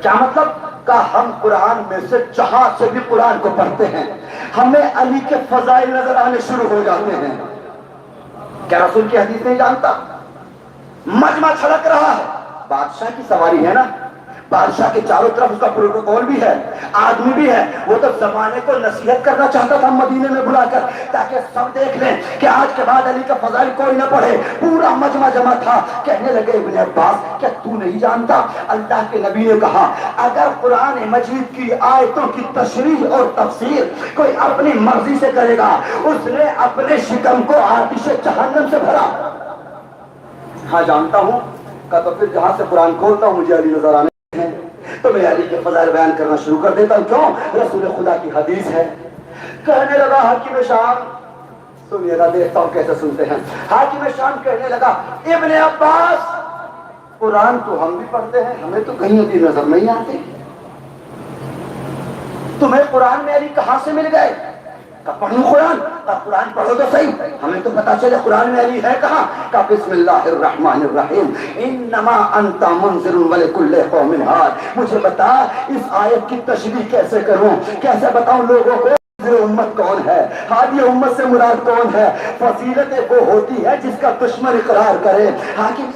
کیا مطلب؟ کہ ہم قرآن میں سے جہاں سے بھی قرآن کو پڑھتے ہیں ہمیں علی کے فضائل نظر آنے شروع ہو جاتے ہیں. کیا رسول کی حدیث نہیں جانتا؟ مجمع چھڑک رہا ہے. بادشاہ کی سواری ہے نا، بادشاہ کے چاروں طرف اس کا پروٹوکول بھی ہے، آدمی بھی ہے. وہ تو زمانے کو نصیحت کرنا چاہتا تھا مدینے میں بلا کر تاکہ سب دیکھ لیں کہ آج کے بعد علی کا فضائل کوئی نہ پڑھے. پورا مجمع جمع تھا. کہنے لگے ابن عباس کیا تو نہیں جانتا اللہ کے نبی نے کہا اگر قرآن مجید کی آیتوں کی تشریح اور تفسیر کوئی اپنی مرضی سے کرے گا اس نے اپنے شکم کو آتش جہنم سے بھرا. ہاں جانتا ہوں. کہ تو پھر جہاں سے قرآن کھولتا ہوں مجھے علی نظر آنے تو میں علی کے فضائل بیان کرنا شروع کر دیتا ہوں. کیوں؟ رسول خدا کی حدیث ہے. کہنے لگا حاکم شام، سنیے گا دیکھتا ہوں کیسے سنتے ہیں. حاکم شام کہنے لگا ابن عباس قرآن تو ہم بھی پڑھتے ہیں، ہمیں تو کہیں بھی نظر نہیں آتے. تمہیں قرآن میں علی کہاں سے مل گئے؟ کہ پڑھوں قرآن. کہ قرآن پڑھو تو صحیح، ہمیں تو پتا چلے قرآن میں علی ہے کہاں. کہ بسم اللہ الرحمن الرحیم انما انت منذر ولکل قوم ہاد. مجھے بتا اس آیت کی تشریح کیسے کروں، کیسے بتاؤں لوگوں کو امت کون ہے، ہادی امت سے مراد کون ہے. فضیلت وہ ہوتی ہے جس کا دشمن اقرار کرے. حاکم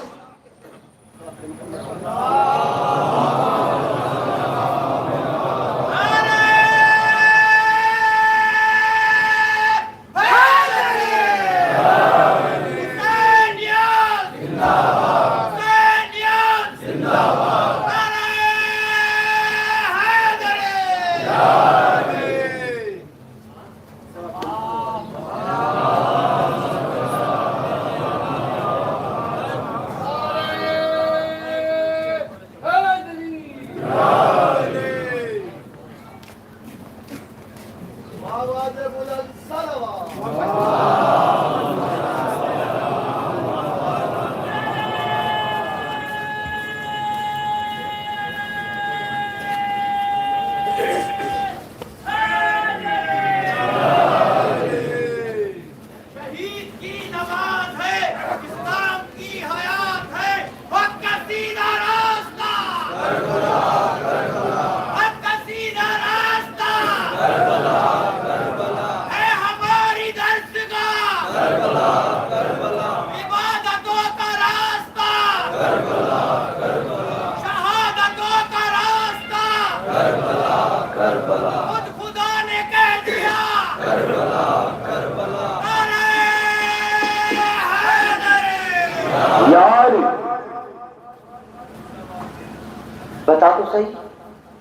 بتا تو صحیح.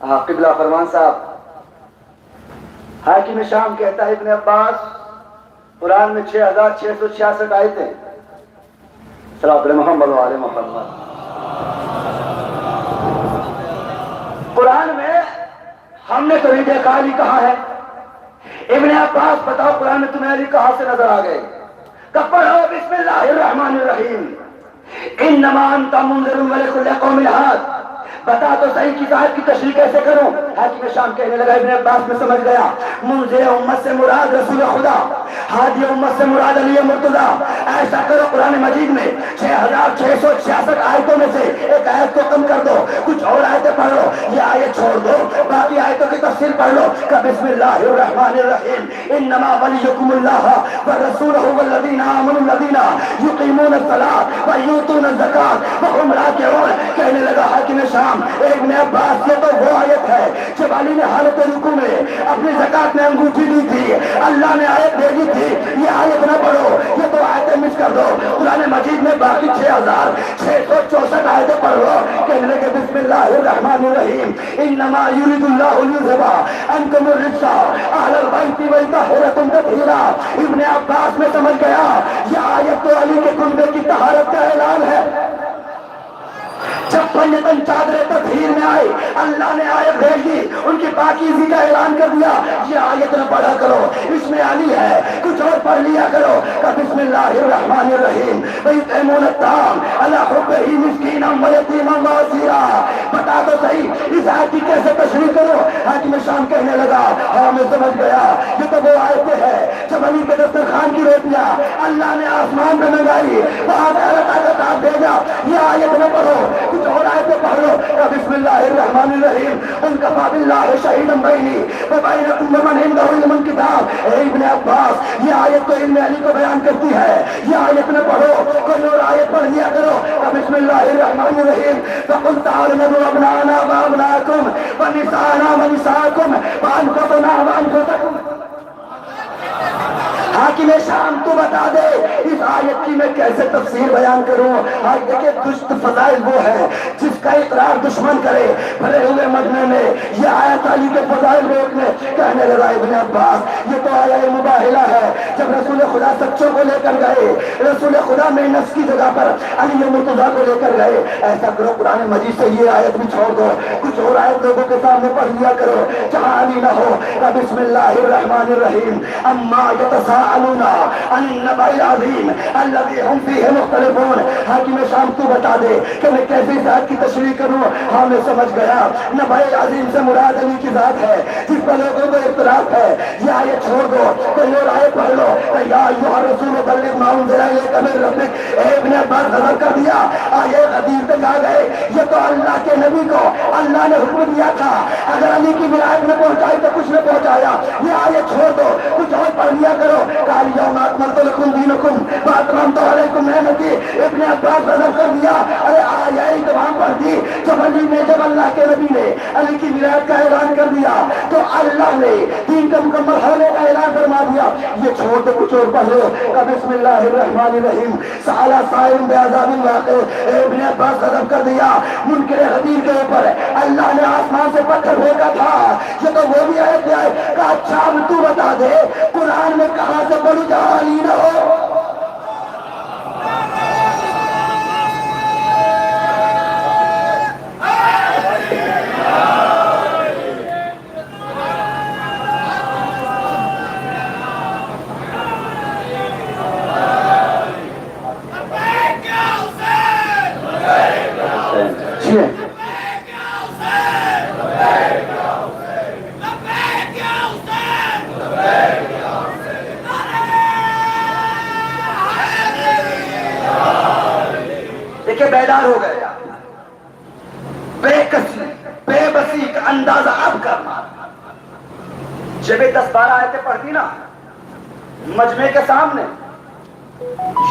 ہاں قبلہ فرمان صاحب. حاکم شام کہتا ہے ابن عباس قرآن میں 6666 آیتیں. صلوات محمد و آل محمد. قرآن میں ہم نے تو علی کہا علی کہا ہے. ابن عباس بتاؤ قرآن میں تمہیں علی کہاں سے نظر آ گئے؟ کب پڑھو بسم اللہ الرحمن الرحیم انما انت منذر ولکل قوم ہاد. بتا تو صحیح کتاب کی تشریح کیسے کروں؟ حاکم شام کہنے لگا ابن عباس میں سمجھ گیا منذر امت سے مراد رسول خدا، ہادی امت سے مراد علی مرتضیٰ. ایسا کرو قرآن مجید میں 6666 آیتوں میں سے ایک آیت کو کم کر دو، کچھ اور آیتیں پڑھ لو، یہ آیت چھوڑ دو، باقی آیتوں کی تفسیر پڑھ لو. کہ بسم اللہ الرحمن الرحیم انما ولیکم اللہ ورسولہ والذین آمنوا الذین یقیمون الصلاۃ ویؤتون الزکاۃ وهم راکعون. کہنے لگا حاکم شام ابن عباس یہ تو وہ آیت ہے جب علی نے حالت رکوع میں اپنی زکات میں انگوٹھی دی تھی، اللہ نے آیت بھیجی تھی. یہ آیت نہ پڑھو، یہ تو آیتیں مس کر دو. قرآن مجید میں باقی 6664 آیتیں پڑھ لو. کہنے لگے بسم اللہ الرحمن الرحیم انما یرید اللہ لیذھب عنکم الرجس اہل البیت ویطہرکم تطہیرا. ابن عباس میں سمجھ گیا یہ آیت تو علی کے کنبے کی طہارت کا اعلان ہے. جب پنجتن چادریں تطہیر میں آئی اللہ نے آیت بھیج دی، ان کی پاکیزگی کا اعلان کر دیا. یہ آیت نہ پڑھا کرو، اس میں علی ہے، کچھ اور پڑھ لیا کرو. کہ بسم اللہ الرحمن الرحیم ویطعمون الطعام علی حبہ مسکینا ویتیما واسیرا. بتا تو صحیح اس آیت کی کیسے تشریح کرو؟ حاکم شام کہنے لگا ہاں میں سمجھ گیا یہ تو وہ آیتیں ہے جب علی کے دسترخوان کی روٹیاں اللہ نے آسمان میں منگائی، وہاں اللہ کا کتاب بھیجا. یہ آیت نہ پڑھو، کچھ اور آیتیں پڑھ لو. بسم اللہ الرحمن الرحیم ان کفا باللہ شہیدا بینی وبینکم ومن عنده علم الکتاب. ابن عباس یہ آیت تو علم علی کو بیان کرتی ہے، یہ آیت نہ پڑھو، کوئی اور آیت پڑھ لیا کرو. بسم اللہ الرحمن الرحیم فقل تعالوا ندعو ابناءنا وابناءکم ونساءنا ونساءکم وانفسنا وانفسکم. حاکم شام تو بتا دے اس آیت کی میں کیسے تفسیر بیان کروں. آج دیکھیں دشت فضائل وہ ہے جس کا اقرار دشمن کرے بھرے ہوئے مجمع میں. یہ آیت علی کے فضائل روکنے. کہنے لگا ابن عباس یہ تو آیا مباہلہ ہے. جب رسول خدا سچوں کو لے کر گئے، رسول خدا میں نفس کی جگہ پر علی مرتضیٰ کو لے کر گئے. ایسا کرو قرآن مجید سے یہ آیت بھی چھوڑ دو، کچھ اور آیت لوگوں کے سامنے پڑھ لیا کرو جہاں علی نہ ہو. بسم اللہ الرحمن الرحیم اما یتساءلون عن النبأ العظیم الذی هم فیہ مختلفون. حاکم شام تو بتا دے کہ میں کیسے اس آیت کی تشریح کروں. ہاں میں سمجھ گیا نبأ العظیم سے مراد علی کی ذات ہے جس پر لوگوں کو اختلاف ہے. یہ آیت چھوڑ دو، کوئی اور آیت پڑھ لو. یا ایھا الرسول بلغ ما انزل الیک من ربک. ابن عباس غضب کر دیا. آیے حدیث تک آ گئے یہ تو اللہ کے نبی کو اللہ نے حکم دیا تھا، اگر علی کی ولایت میں پہنچائی تو کچھ نہ پہنچایا. یہ آیت چھوڑ دو، کچھ اور پڑھ لیا کرو. اليوم اکملت لکم دینکم واتممت علیکم نعمتی. ابن عباس نظر کر دیا ارے یہی تمام پڑھ دی جب اللہ کے نبی نے علی کی ولایت کا اعلان کر دیا تو اللہ نے دین کا مکمل ہونے کا اعلان فرما دیا. یہ چھوڑ دو کچھ اور پڑھ لو. بسم اللہ الرحمن الرحیم. سأل سائل بعذاب واقع. ابن عباس غضب کر دیا منکر حدیث کے اوپر. اللہ نے آسمان سے پتھر پھینکا تھا. یہ تو وہ بھی آیت ہے کہ اچھا اب تو بتا دے قرآن میں کہاں سے پڑھی جہاں علی نہ ہو. بیدار ہو گئے. بے بسی کا اندازہ اب کرنا. جب 10-12 آیتیں پڑھتی نا مجمع کے سامنے,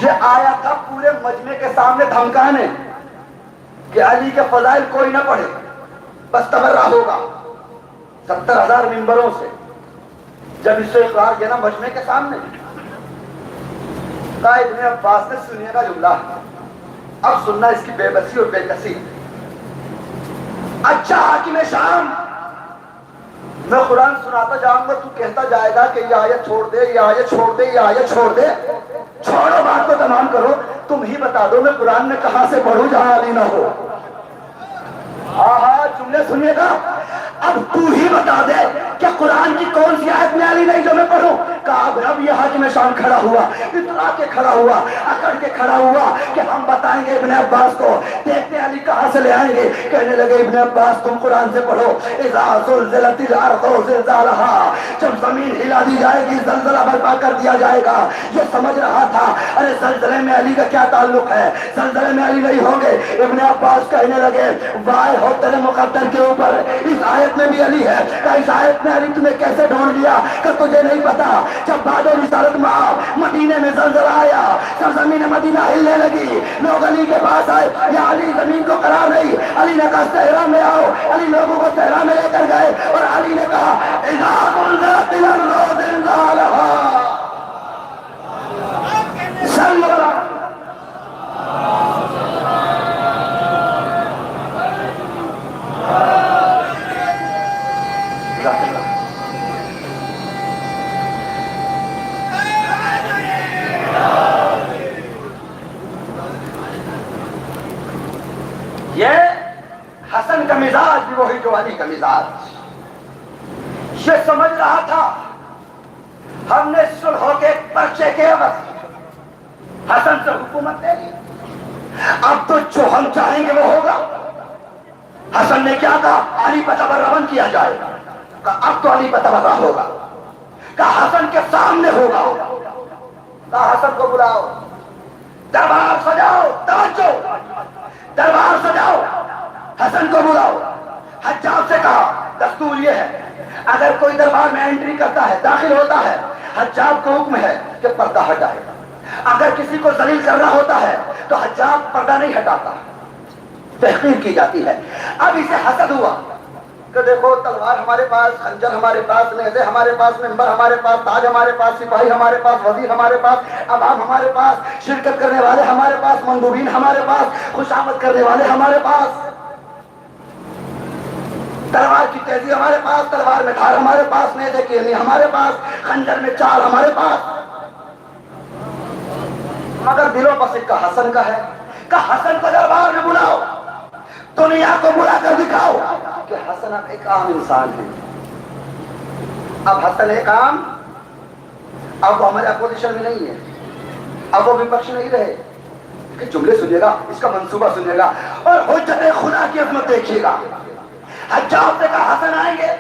یہ آیا تھا پورے مجمع کے سامنے دھمکانے کہ علی کے فضائل کوئی نہ پڑھے بس تبرہ ہوگا. 70,000 ممبروں سے جب اس سے اقرار کیا نا مجمع کے سامنے, کہا ابن عباس نے سنیے کا جملہ اب سننا اس کی بے بسی اور بے کسی. اچھا حاکم شام میں قرآن سناتا جاؤں گا تو کہتا جائے گا کہ یہ آیت چھوڑ دے یہ آیت چھوڑ دے یہ آیت چھوڑ دے. چھوڑو بات کو تمام کرو. تم ہی بتا دو میں قرآن میں کہاں سے پڑھوں جہاں علی نہ ہو. ہاں جملے سنیے گا. اب تو ہی بتا دے کہ قرآن کی کون سی آیت میں علی نہیں جو میں پڑھوں. کہا اب یہ حاکم شام کھڑا ہوا, اترا کے کھڑا ہوا, اکڑ کے کھڑا ہوا کہ ہم بتائیں گے ابن عباس کو. دیکھتے علی کہاں سے لے آئیں گے. کہنے لگے ابن عباس تم قرآن سے پڑھو. اذا زلزلت الارض زلزالها, جب زمین ہلا دی جائے گی زلزلہ برپا کر دیا جائے گا. یہ سمجھ رہا تھا ارے زلزلے میں علی کا کیا تعلق ہے, زلزلے میں علی نہیں ہوں گے. ابن عباس کہنے لگے وائے ہو تیرے مقدر کے اوپر, اس آیت میں بھی علی ہے. کہ اس آیت میں علی تمہیں کیسے ڈھونڈ لیا کہ تجھے نہیں پتا. جب بعد رسالت میں مدینے میں زلزلہ آیا, سرزمین مدینہ ہلنے لگی, لوگ علی کے پاس آئے. یا علی زمین کو قرار نہیں. علی نے کہا صحرا میں آؤ. علی لوگوں کو صحرا میں لے کر گئے اور علی نے کہا اذا زلزلت الارض زلزالها. یہ حسن کا مزاج بھی وہی جو علی کا مزاج. یہ سمجھ رہا تھا ہم نے صلح کے پرچے کے عوض حسن سے حکومت لے لی, اب تو جو ہم چاہیں گے وہ ہوگا. حسن نے کیا کہا علی پر تبرہ کیا جائے گا. کہا اب تو علی پر تبرہ ہوگا. کہا حسن کے سامنے ہوگا. کہا حسن کو بلاؤ, دربار سجاؤ, توجہ دربار سجاؤ, حسن کو بلاؤ. حجاج سے کہا دستور یہ ہے اگر کوئی دربار میں انٹری کرتا ہے داخل ہوتا ہے حجاج کو حکم ہے کہ پردہ ہٹائے. اگر کسی کو ذلیل کرنا ہوتا ہے تو حجاج پردہ نہیں ہٹاتا, تحقیر کی جاتی ہے. اب اسے حسد ہوا کہ دیکھو تلوار ہمارے پاس, خنجر ہمارے پاس, نیزے ہمارے پاس, منبر ہمارے پاس, تاج ہمارے پاس, سپاہی ہمارے پاس, وزیر ہمارے پاس, عوام ہمارے پاس, شرکت کرنے والے ہمارے پاس, مندوبین ہمارے پاس, خوشامد کرنے والے ہمارے پاس, تلوار کی تیزی ہمارے پاس, تلوار میں دھار ہمارے پاس, نیزے کی علی ہمارے پاس, خنجر میں چال ہمارے پاس. مگر دلوں پر سکہ حسن کا ہے. کہ حسن کو دربار میں بلاؤ, دنیا کو بلا کر دکھاؤ کہ حسن اب ایک عام انسان ہے. اب حسن ایک عام, اب وہ ہمارے اپوزیشن میں نہیں ہے, اب وہ وپکش نہیں رہے. کہ جملے سنیے گا, اس کا منصوبہ سنیے گا اور حجت خدا کی عظمت دیکھیے گا. حجاج نے کہا حسن آئیں گے,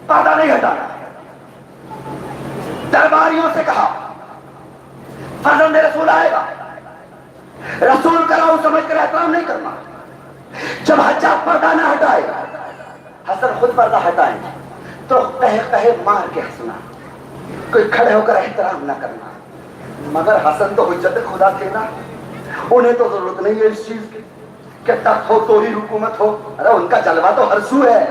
پردہ نہیں ہٹانا. درباریوں سے کہا فرزند رسول آئے گا, رسول کا راؤ سمجھ کر احترام نہیں کرنا. جب حجاج پردہ نہ ہٹائے گا, حسن خود پردہ ہٹائیں تو کہے مار کے ہنسنا. کوئی کھڑے ہو کر احترام نہ کرنا. مگر حسن تو حجت خدا تھے نا, انہیں تو ضرورت نہیں ہے اس چیز کی کہ تخت ہو تو ہی حکومت ہو. ارے ان کا جلوہ تو ہر سو ہے,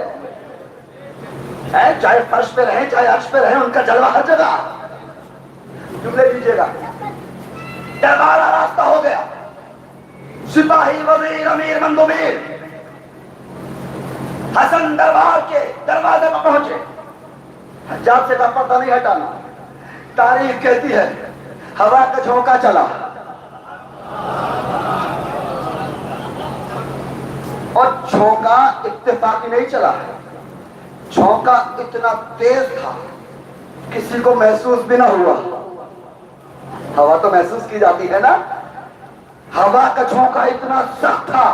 چاہے فرش پہ رہیں چاہے عرش پہ رہیں, ان کا جلوہ ہر جگہ. جملے دیجیے گا. دربار راستہ ہو گیا, سپاہی وزیر امیر مندوبیر حسن دربار کے دروازے پر پہنچے. حجاج سے کا پردہ نہیں ہٹانا. تاریخ کہتی ہے ہوا کا جھونکا چلا اور جھونکا اتفاقی نہیں چلا, جھونکا اتنا تیز تھا کسی کو محسوس بھی نہ ہوا. ہوا تو محسوس کی جاتی ہے نا, ہوا کا جھونکا اتنا سخت تھا,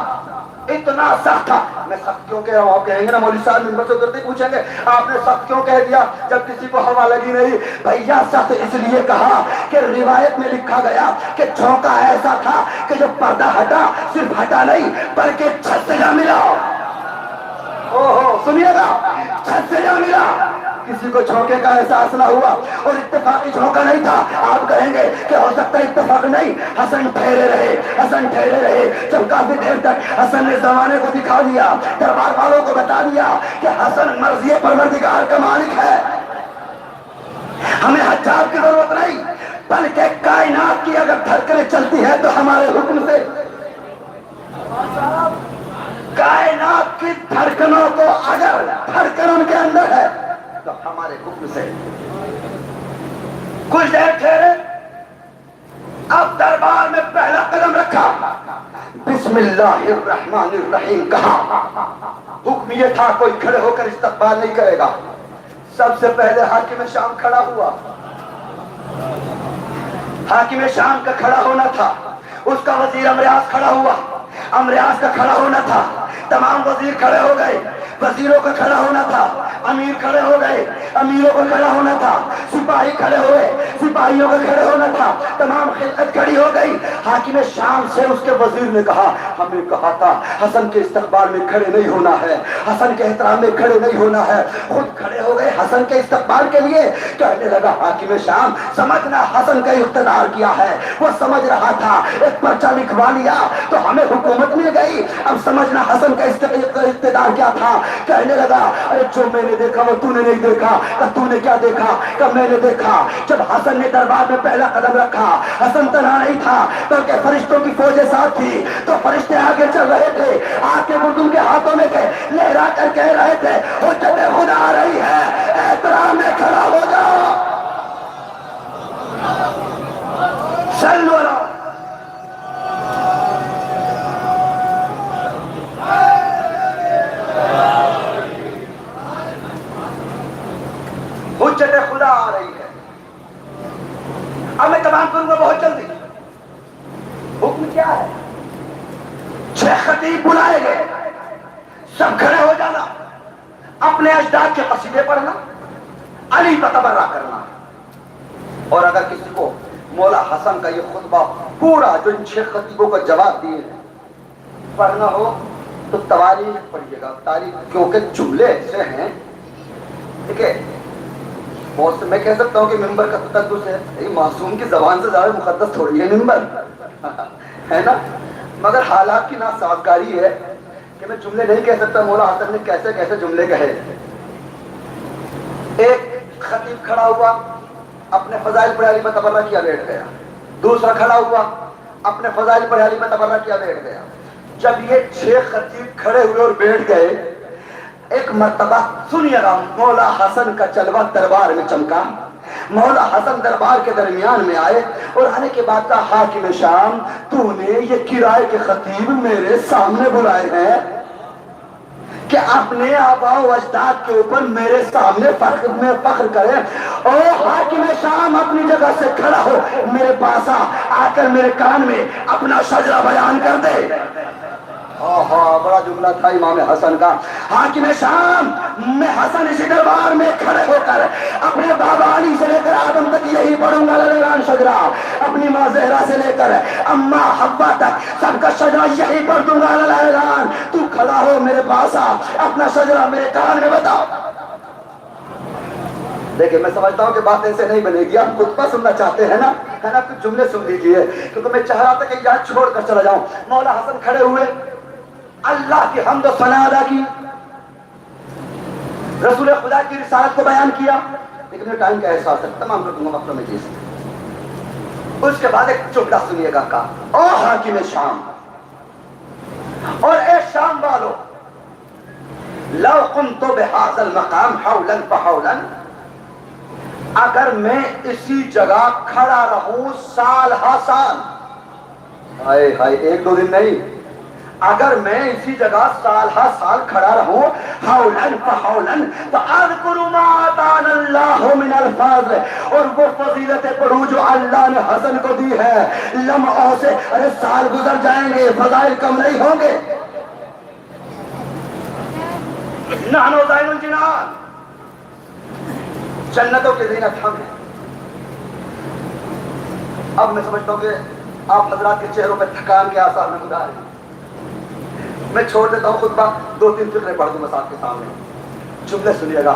اتنا سخت تھا. میں سخت کیوں کہہ رہا ہوں, آپ کہیں گے نا مولوی صاحب منبر سے اترتے پوچھیں گے آپ نے سخت کیوں کہہ دیا جب کسی کو ہوا لگی نہیں. بھیا سخت اس لیے کہا کہ روایت میں لکھا گیا کہ جھونکا ایسا تھا کہ جب پردہ ہٹا صرف ہٹا نہیں بلکہ چھت سے جا ملا. سنیے گا, چھت سے جا ملا. کسی کو جھونکے کا احساس نہ ہوا اور اتفاقی جھونکا نہیں تھا. آپ کہیں گے کہ ہو سکتا ہے اتفاق نہیں. حسن ٹھہرے رہے, حسن ٹھہرے رہے جب کافی دیر تک حسن نے زمانے کو دکھا دیا, دربار والوں کو بتا دیا کہ حسن مرضی پروردگار کا مالک ہے. ہمیں حجاب کی ضرورت نہیں بلکہ کائنات کی اگر دھڑکنیں چلتی ہے تو ہمارے حکم سے. کائنات کی دھڑکنوں کو اگر دھڑکن ان کے اندر ہے تو ہمارے حکم سے. کچھ دیر ٹھہرے, اب دربار میں پہلا قدم رکھا, بسم اللہ الرحمن الرحیم کہا. حکم یہ تھا کوئی کھڑے ہو کر استقبال نہیں کرے گا. سب سے پہلے حاکم شام کھڑا ہوا. حاکم شام کا کھڑا ہونا تھا, اس کا وزیر امریاض کھڑا ہوا, امریاض کا کھڑا ہونا تھا, تمام وزیر کھڑے ہو گئے, وزیروں کا کھڑا ہونا تھا, امیر کھڑے ہو گئے, امیروں کا کھڑا ہونا تھا, سپاہی کھڑے ہوئے, سپاہیوں کا کھڑے ہونا تھا, تمام خلقت کھڑی ہو گئی. حاکم شام سے اس کے وزیر نے کہا ہمیں کہا تھا حسن کے استقبال میں کھڑے نہیں ہونا ہے, حسن کے احترام میں کھڑے نہیں ہونا ہے. خود کھڑے ہو گئے حسن کے استقبال کے لیے. کہنے لگا حاکم شام سمجھنا حسن کا اقتدار کیا ہے. وہ سمجھ رہا تھا ایک پرچہ لکھوا لیا تو ہمیں حکومت مل گئی, اب سمجھنا حسن کا اقتدار کیا تھا. کہنے لگا ارے جو میں نے دیکھا وہ تو نے نہیں دیکھا. کہ تو نے کیا دیکھا؟ کہ میں نے دیکھا جب حسن نے دربار میں پہلا قدم رکھا حسن تنہا نہیں تھا بلکہ فرشتوں کی فوجیں ساتھ تھی. تو فرشتے آگے چل رہے تھے, آ کے مردوں کے ہاتھوں میں تھے, لہرا کر کہہ رہے تھے حجت خدا آ رہی ہے, احترام میں کھڑا ہو جاؤ. صلو علی حجت خدا آ رہی ہے. اب میں تمام کروں گا بہت جلدی. حکم کیا ہے؟ 6 خطیب بلائے گئے, سب کھڑے ہو جانا, اپنے اجداد کے قصیدے پڑھنا, علی پر تبرہ کرنا. اور اگر کسی کو مولا حسن کا یہ خطبہ پورا جو ان 6 خطیبوں کو جواب دیے پڑھنا ہو تو تواریخ پڑھیے گا. تاریخ کیونکہ جملے ایسے ہیں ٹھیک ہے. بہت سے میں کہہ سکتا ہوں کہ ممبر کا تقدس ہے, معصوم کی زبان سے زیادہ مقدس تھوڑی ہے ممبر ہے نا, مگر حالات کی ناسازگاری ہے کہ میں جملے نہیں کہہ سکتا مولا حسن نے کیسے کیسے جملے کہے. ایک خطیب کھڑا ہوا, اپنے فضائل پر علی پر تبرہ کیا, بیٹھ گیا. دوسرا کھڑا ہوا, اپنے فضائل پر علی پر تبرہ کیا, بیٹھ گیا. جب یہ 6 خطیب کھڑے ہوئے اور بیٹھ گئے, ایک مرتبہ سنیے گا مولا حسن کا جلوہ دربار میں چمکا. مولا حسن دربار کے درمیان میں آئے اور آنے کے بعد کہا حاکم شام تو نے یہ کرائے کے خطیب میرے سامنے بلائے ہیں کہ اپنے آبا و اجداد کے اوپر میرے سامنے فخر کرے. او حاکم شام اپنی جگہ سے کھڑا ہو, میرے پاس آ کر میرے کان میں اپنا شجرہ بیان کر دے. بڑا جملہ تھا امام حسن کا. حاکم شام میں حسن اسی دربار میں کھڑے ہو کر اپنے بابا علی سے لے کر آدم تک یہی پڑھوں گا للان شجرہ, اپنی ماں زہرا سے لے کر اماں حوا تک سب کا شجرہ یہی پڑھ دوں گا للان. تو کھڑا ہو میرے پاس آ, اپنا شجرہ میرے کان میں بتاؤ. دیکھیں میں سمجھتا ہوں کہ بات ایسے نہیں بنے گی. آپ خطبہ سننا چاہتے ہیں نا, ہے نا, کچھ جملے سن لیجیے, کیونکہ میں چاہ رہا تھا کہ یاد چھوڑ کر چلا جاؤں. مولا حسن کھڑے ہوئے, اللہ کی حمد و ثنا ادا کی, رسول خدا کی رسالت کو بیان کیا. لیکن یہ ٹائم کا احساس ہے, تمام کر دوں گا وقتوں میں چیز. اس کے بعد ایک جملہ سنیے گا, کہا او حاکم شام اور اے شام والو, لو قمت بهذا المقام حولا فحولا, اگر میں اسی جگہ کھڑا رہوں سال ہا سال, ہائے ہائے ایک دو دن نہیں, اگر میں اسی جگہ سال ہا سال کھڑا رہوں, حولا فحولا, فاذکر ما آتانا اللہ من الفضل, اور وہ فضیلتیں پڑھوں جو اللہ نے حسن کو دی ہے. لمحوں سے, ارے سال گزر جائیں گے, فضائل کم نہیں ہوں گے. نحن زین الجنان, جنتوں کے زینت ہم ہیں. اب میں سمجھتا ہوں کہ آپ حضرات کے چہروں پہ تھکان کے آثار میں گزار ہیں. میں چھوڑ دیتا ہوں خطبہ, دو تین فکرے پڑھ دوں بس آپ کے سامنے. جملے سنیے گا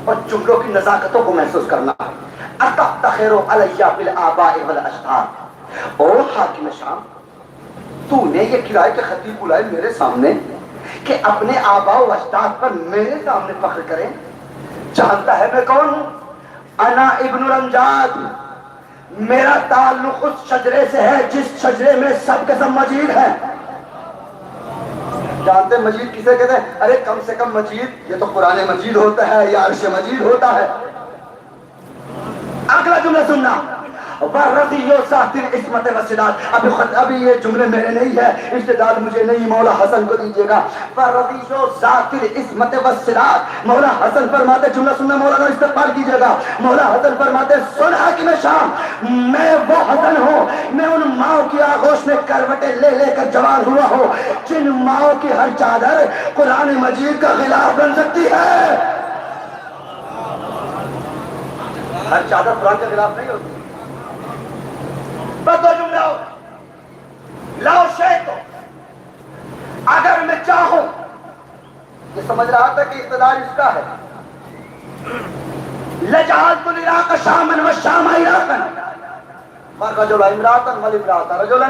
اور جملوں کی نزاکتوں کو محسوس کرنا. اتفتخر علی بالآباء والاشجار, او حاکم شام, تو نے یہ کرائے کے خطیب بلائے میرے سامنے کہ اپنے آباء و اجداد پر میرے سامنے فخر کریں. جانتا ہے میں کون ہوں؟ انا ابن الامجاد, میرا تعلق اس شجرے سے ہے جس شجرے میں سب کے سب مجید ہیں. جانتے مجید کسے کہتے ہیں؟ ارے کم سے کم مجید یہ تو قرآن مجید ہوتا ہے یا عرش مجید ہوتا ہے. اگلا جملہ سننا, وَالرَّضِيُّ ذَاتِ الْعِصْمَةِ وَالسِّدَادِ. ابھی یہ جملے میرے نہیں ہے, استداد مجھے نہیں, مولا حسن کو دیجیے گا. وَالرَّضِيُّ ذَاتِ الْعِصْمَةِ وَالسِّدَادِ, مولا حسن فرماتے, جملہ سننا, مولا کا استقبال کیجیے گا. مولا حسن فرماتے, سن حاکم شام, میں وہ حسن ہوں, میں ان ماؤں کی آغوش میں کروٹیں لے لے کر جوان ہوا ہوں جن ماؤں کی ہر چادر قرآن مجید کا غلاف بن سکتی ہے. ہر چادر قرآن کا غلاف نہیں ہوتی. بس دو جملے ہو, لاؤ شیخ, اگر میں چاہوں, یہ سمجھ رہا تھا کہ اقتدار اس کا ہے, لجعلت العراق شاما والشام عراقا والرجل امرأة والامرأة رجلا,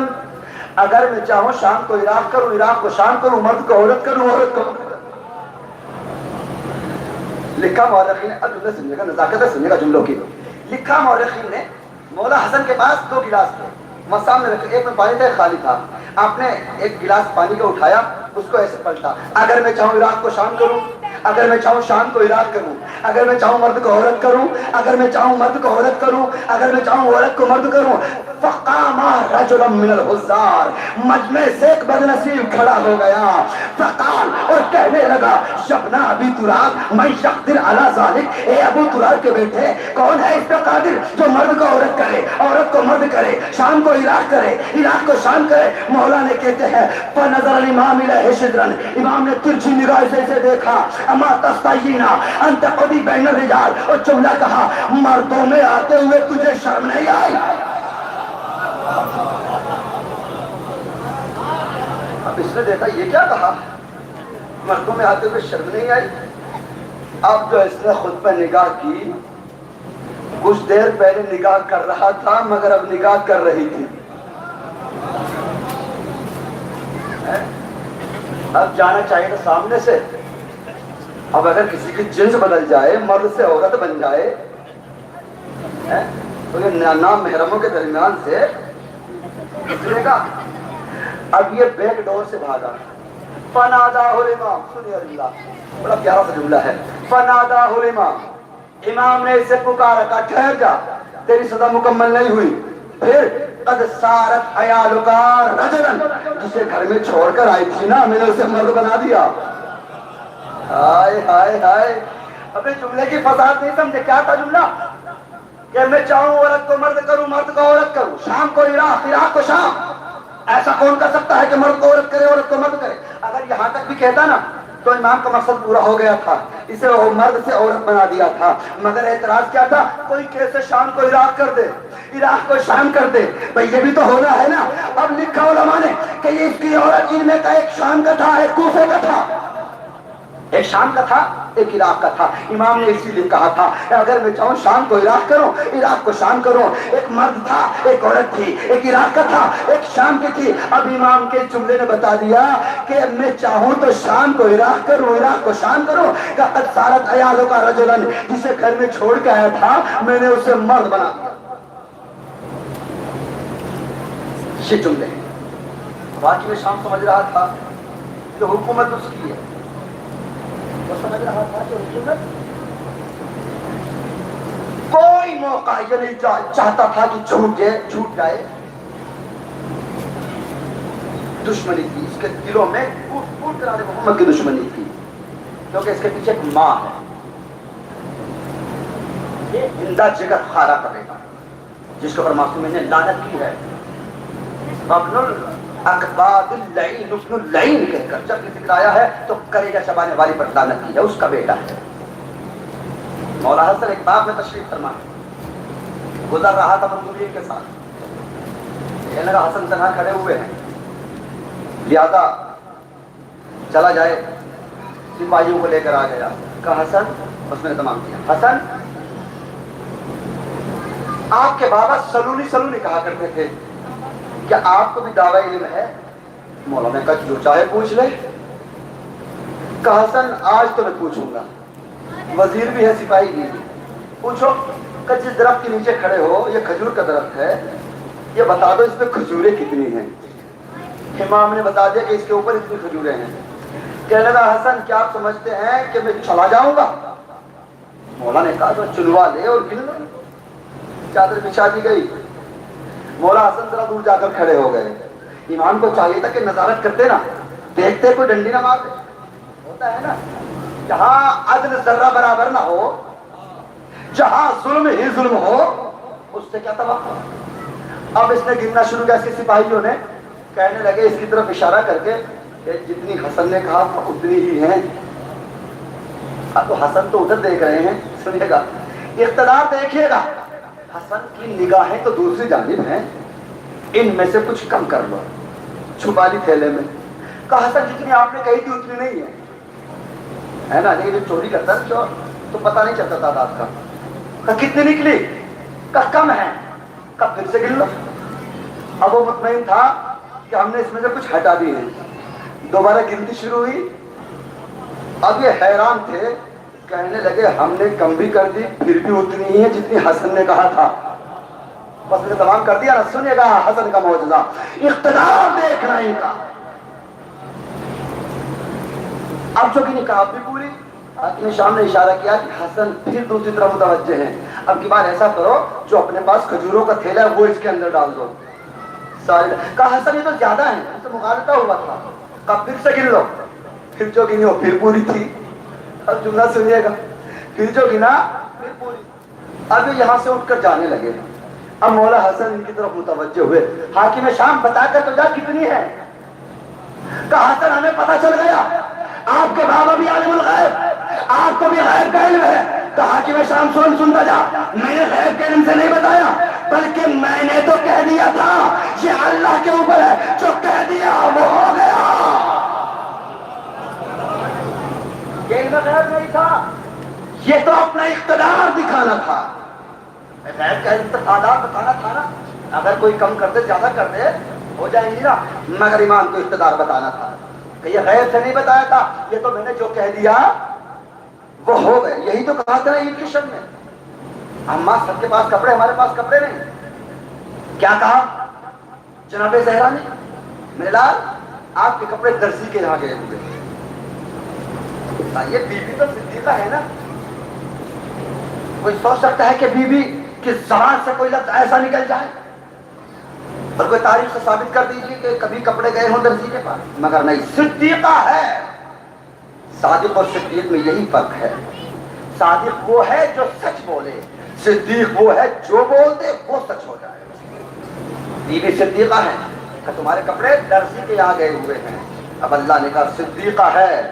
اگر میں چاہوں شام کو عراق کروں, عراق کو شام کروں, مرد کو عورت کروں, عورت کو. لکھا مورخین نے, اب جملے سنیے گا, نزاکت سنیے گا جملوں کی. لکھا مورخین نے, مولا حسن کے پاس دو گلاس تھے, وہ سامنے رکھے, ایک میں پانی تھا, ایک خالی تھا. آپ نے ایک گلاس پانی کا اٹھایا, اس کو ایسے پلٹا, اگر میں چاہوں عراق کو شام کروں, اگر میں چاہوں شام کو عراق کروں, اگر میں چاہوں مرد کو عورت کروں, اگر میں چاہوں مرد کو عورت کروں, اگر میں چاہوں عورت کو مرد کروں. فقام رجل من الحزار, مجمع سے ایک بدنصیب کھڑا ہو گیا. فقال, اور کہنے لگا, شبنا ابی تراب من یقدر علی ذلک, اے ابو تراب کے بیٹے, کون ہے اس پہ قادر جو مرد کو عورت کرے, عورت کو مرد کرے, شام کو عراق کرے, عراق کو شام کرے. مولا نے کہتے ہیں, فنظر الامام الیہ شدرا, امام نے ترچھی نگاہ سے اسے دیکھا. اما تستحیینا ان تقضی بین الرجال, اور جملہ کہا, مردوں میں آتے ہوئے تجھے شرم نہیں آئی؟ اب اس نے دیکھا, یہ کیا کہا, مردوں میں آتے ہوئے شرم نہیں آئی. اب جو اس نے خود پہ نگاہ کی, کچھ دیر پہلے نگاہ کر رہا تھا مگر اب نگاہ کر رہی تھی. اب جانا چاہیے تھا سامنے سے. اب اگر کسی کی جنس بدل جائے, مرد سے عورت بن جائے, تو یہ نام محرموں کے درمیان سے گزرے گا. اب یہ بیک ڈور سے بھاگا. فناداہ الامام, سنیے اللہ, بڑا پیارا سا جملہ ہے. فناداہ الامام, امام نے اسے پکارا, کہا ٹھہر جا, تیری سزا مکمل نہیں ہوئی. پھر قد سارت عیالک رجلا, جسے گھر میں چھوڑ کر آئی تھی نا, میں نے اسے مرد بنا دیا. ہائے ہائے ہائے, ابھی جملے کی فضاحت نہیں سمجھے. کیا تھا جملہ, کہ میں چاہوں عورت کو مرد کروں, مرد کو عورت کروں, شام کو عراق, عراق کو شام. ایسا کون کر سکتا ہے کہ مرد کو عورت کرے, عورت کو مرد کرے؟ اگر یہاں تک بھی کہتا نا تو امام کا مقصد پورا ہو گیا تھا, اسے مرد سے عورت بنا دیا تھا. مگر اعتراض کیا تھا, کوئی کیسے شام کو عراق کر دے, عراق کو شام کر دے, بھئی یہ بھی تو ہونا ہے نا. اب لکھا علماء نے کہ اس کی عورت ان میں کا ایک شام کا تھا, ایک کوفے کا تھا. ایک شام کا تھا ایک عراق کا تھا. امام نے اسی لیے کہا تھا اگر میں چاہوں شام کو عراق کروں عراق کو شام کروں. ایک مرد تھا ایک عورت تھی, ایک عراق کا تھا ایک شام کی تھی. اب امام کے جملے نے بتا دیا کہ میں چاہوں تو شام کو عراق کروں عراق کو شام کروں. قد سارت عیالوں کا رجلن, جسے گھر میں چھوڑ کے آیا تھا میں نے اسے مرد بنا دیا. یہ جملے باقی میں شام سمجھ رہا تھا کہ حکومت اس کی ہے, وہ سمجھ رہا تھا کہ حکومت کوئی موقع یہ نہیں چاہتا تھا کہ چھوٹ جائے. دشمنی تھی اس کے دلوں میں, پھوٹ کر محمد کی دشمنی تھی, کیونکہ اس کے پیچھے ایک ماں ہے. یہ زندہ جگر خارا کرے گا جس کے اوپر معصوم نے لعنت کی ہے. ابن الاقباد اللعین, ابن اللعین کہہ کر جب یہ ذکر آیا ہے تو کلیجہ چبانے والی پر لعنت کی ہے, اس کا بیٹا ہے. مولا حسن ایک باغ میں تشریف فرما گزر رہا تھا منظورین کے ساتھ. یہ لگا حسن تنہا کھڑے ہوئے ہیں, لہذا چلا جائے. سپاہیوں کو لے کر آ گیا, کہا حسن, اس نے تمام کیا, حسن آپ کے بابا سلونی سلونی کہا کرتے تھے, کیا آپ کو بھی دعوی علم ہے؟ مولانا نے کہا جو چاہے پوچھ لے. کہا حسن آج تو میں پوچھوں گا, وزیر بھی ہے سپاہی بھی, پوچھو کہ جس درخت کے نیچے کھڑے ہو یہ کھجور کا درخت ہے, یہ بتا دو اس پہ کھجوریں کتنی ہیں. امام نے بتا دیا کہ اس کے اوپر اتنی کھجوریں ہیں. کہنے لگا حسن کیا آپ سمجھتے ہیں کہ میں چلا جاؤں گا؟ مولا نے کہا تو چنوا لے اور گن لو. چادر بچھا دی گئی. مولا حسن ذرا دور جا کر کھڑے ہو گئے. امام کو چاہیے تھا کہ نظارت کرتے نا, دیکھتے کوئی ڈنڈی نہ مارتے. ہوتا ہے نا جہاں عدل ذرہ برابر نہ ہو, جہاں ظلم ہی ظلم ہو, اس سے کیا توقع. اب اس نے گننا شروع کیا, اس کے سپاہیوں نے کہنے لگے اس کی طرف اشارہ کر کے کہ جتنی حسن نے کہا اتنی ہی ہیں. اب تو حسن تو ادھر دیکھ رہے ہیں, سنیے گا اقتدار دیکھیے گا. حسن کی نگاہیں تو دوسری جانب ہیں, ان میں سے کچھ کم کر لو, چھپا لی تھیلے میں. کہا حسن جتنی آپ نے کہی تھی اتنی نہیں ہے نا, لیکن جو چوری کرتا ہے تو پتہ نہیں چلتا تعداد کا. کہا کتنی نکلی؟ کہا کم ہے. کہا پھر سے گن لو. اب وہ مطمئن تھا کہ ہم نے اس میں سے کچھ ہٹا دی ہے. دوبارہ گنتی شروع ہوئی. اب یہ حیران تھے, کہنے لگے ہم نے کم بھی کر دی پھر بھی اتنی ہی ہے جتنی حسن نے کہا تھا. بس نے تمام کر دیا نا. سنیے گا حسن کا معجزہ, اقتدار دیکھ رہے کا. اب جو کی نہیں کہا اب بھی پوری. حاکم شام نے اشارہ کیا کہ حسن پھر دوسری طرف متوجہ ہیں. اب کی بار ایسا کرو جو اپنے پاس کھجوروں کا تھیلا ہے وہ اس کے اندر ڈال دو. کہا حسن یہ تو زیادہ ہے, اس سے مغالطہ ہوا تھا. کہا پھر سے گن لو. پھر جو گنی ہو پھر پوری تھی. اب جملہ سنیے گا, پھر جو گنا پھر پوری. اب یہاں سے اٹھ کر جانے لگے. اب مولا حسن ان کی طرف متوجہ ہوئے. حاکم شام بتا کر تو جا کتنی ہے. کہا حسن ہمیں پتہ چل گیا, آپ کے بابا بھی عالم الغیب, آپ کو بھی غیب کا علم ہے. تو حاکم شام سنتا جا, میں نے غیب کے علم سے نہیں بتایا بلکہ میں نے تو کہہ دیا تھا یہ اللہ کے اوپر ہے, جو کہہ دیا وہ ہو گیا. یہ علم غیب نہیں تھا, یہ تو اپنا اقتدار دکھانا تھا. غیب کا علم تو تعداد بتانا تھا نا. اگر کوئی کم کر دے زیادہ کر دے ہو جائیں گی نا, مگر ایمان کو اقتدار بتانا تھا. کہ یہ غیب سے نہیں بتایا تھا, یہ تو میں نے جو کہہ دیا وہ ہو گئے. یہی تو کہا تھا عید کی شب میں, اماں سب کے پاس کپڑے, ہمارے پاس کپڑے نہیں. کیا کہا جناب زہرا نے, میرے لال آپ کے کپڑے درزی کے یہاں گئے ہوئے. یہ بیوی تو صدیقہ ہے نا. کوئی سوچ سکتا ہے کہ بیوی کی زبان سے کوئی لفظ ایسا نکل جائے اور کوئی تاریخ سے ثابت کر دیجیے کہ کبھی کپڑے گئے ہوں درزی کے پاس, مگر نہیں, صدیقہ ہے. صادق اور صدیق میں یہی فرق ہے. صادق وہ ہے جو سچ بولے, صدیق وہ ہے جو بول دے وہ سچ ہو جائے. بیوی صدیقہ ہے کہ تمہارے کپڑے درزی کے یہاں گئے ہوئے ہیں. اب اللہ نے کہا صدیقہ ہے,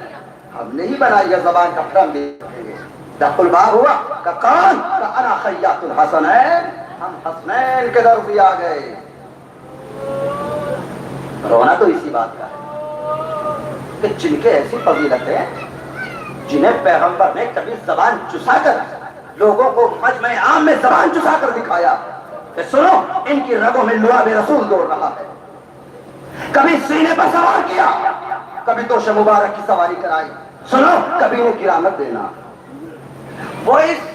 ہم نہیں بنائی ہے زبان کا فرم بھی. دق الباب ہوا کہ کون, کہ انا خیاط الحسنین, ہم حسنین کے درزی آ گئے. رونا تو اسی بات کا ہے کہ جن کے ایسی فضیلت ہے جنہیں پیغمبر نے کبھی زبان چسا کر لوگوں کو مجمع عام میں زبان چسا کر دکھایا کہ سنو ان کی رگوں میں لعاب رسول دوڑ رہا ہے. کبھی سینے پر سوار کیا, کبھی توش مبارک کی سواری کرائی, سنو کبھی انہیں کرامت دینا. وہ اس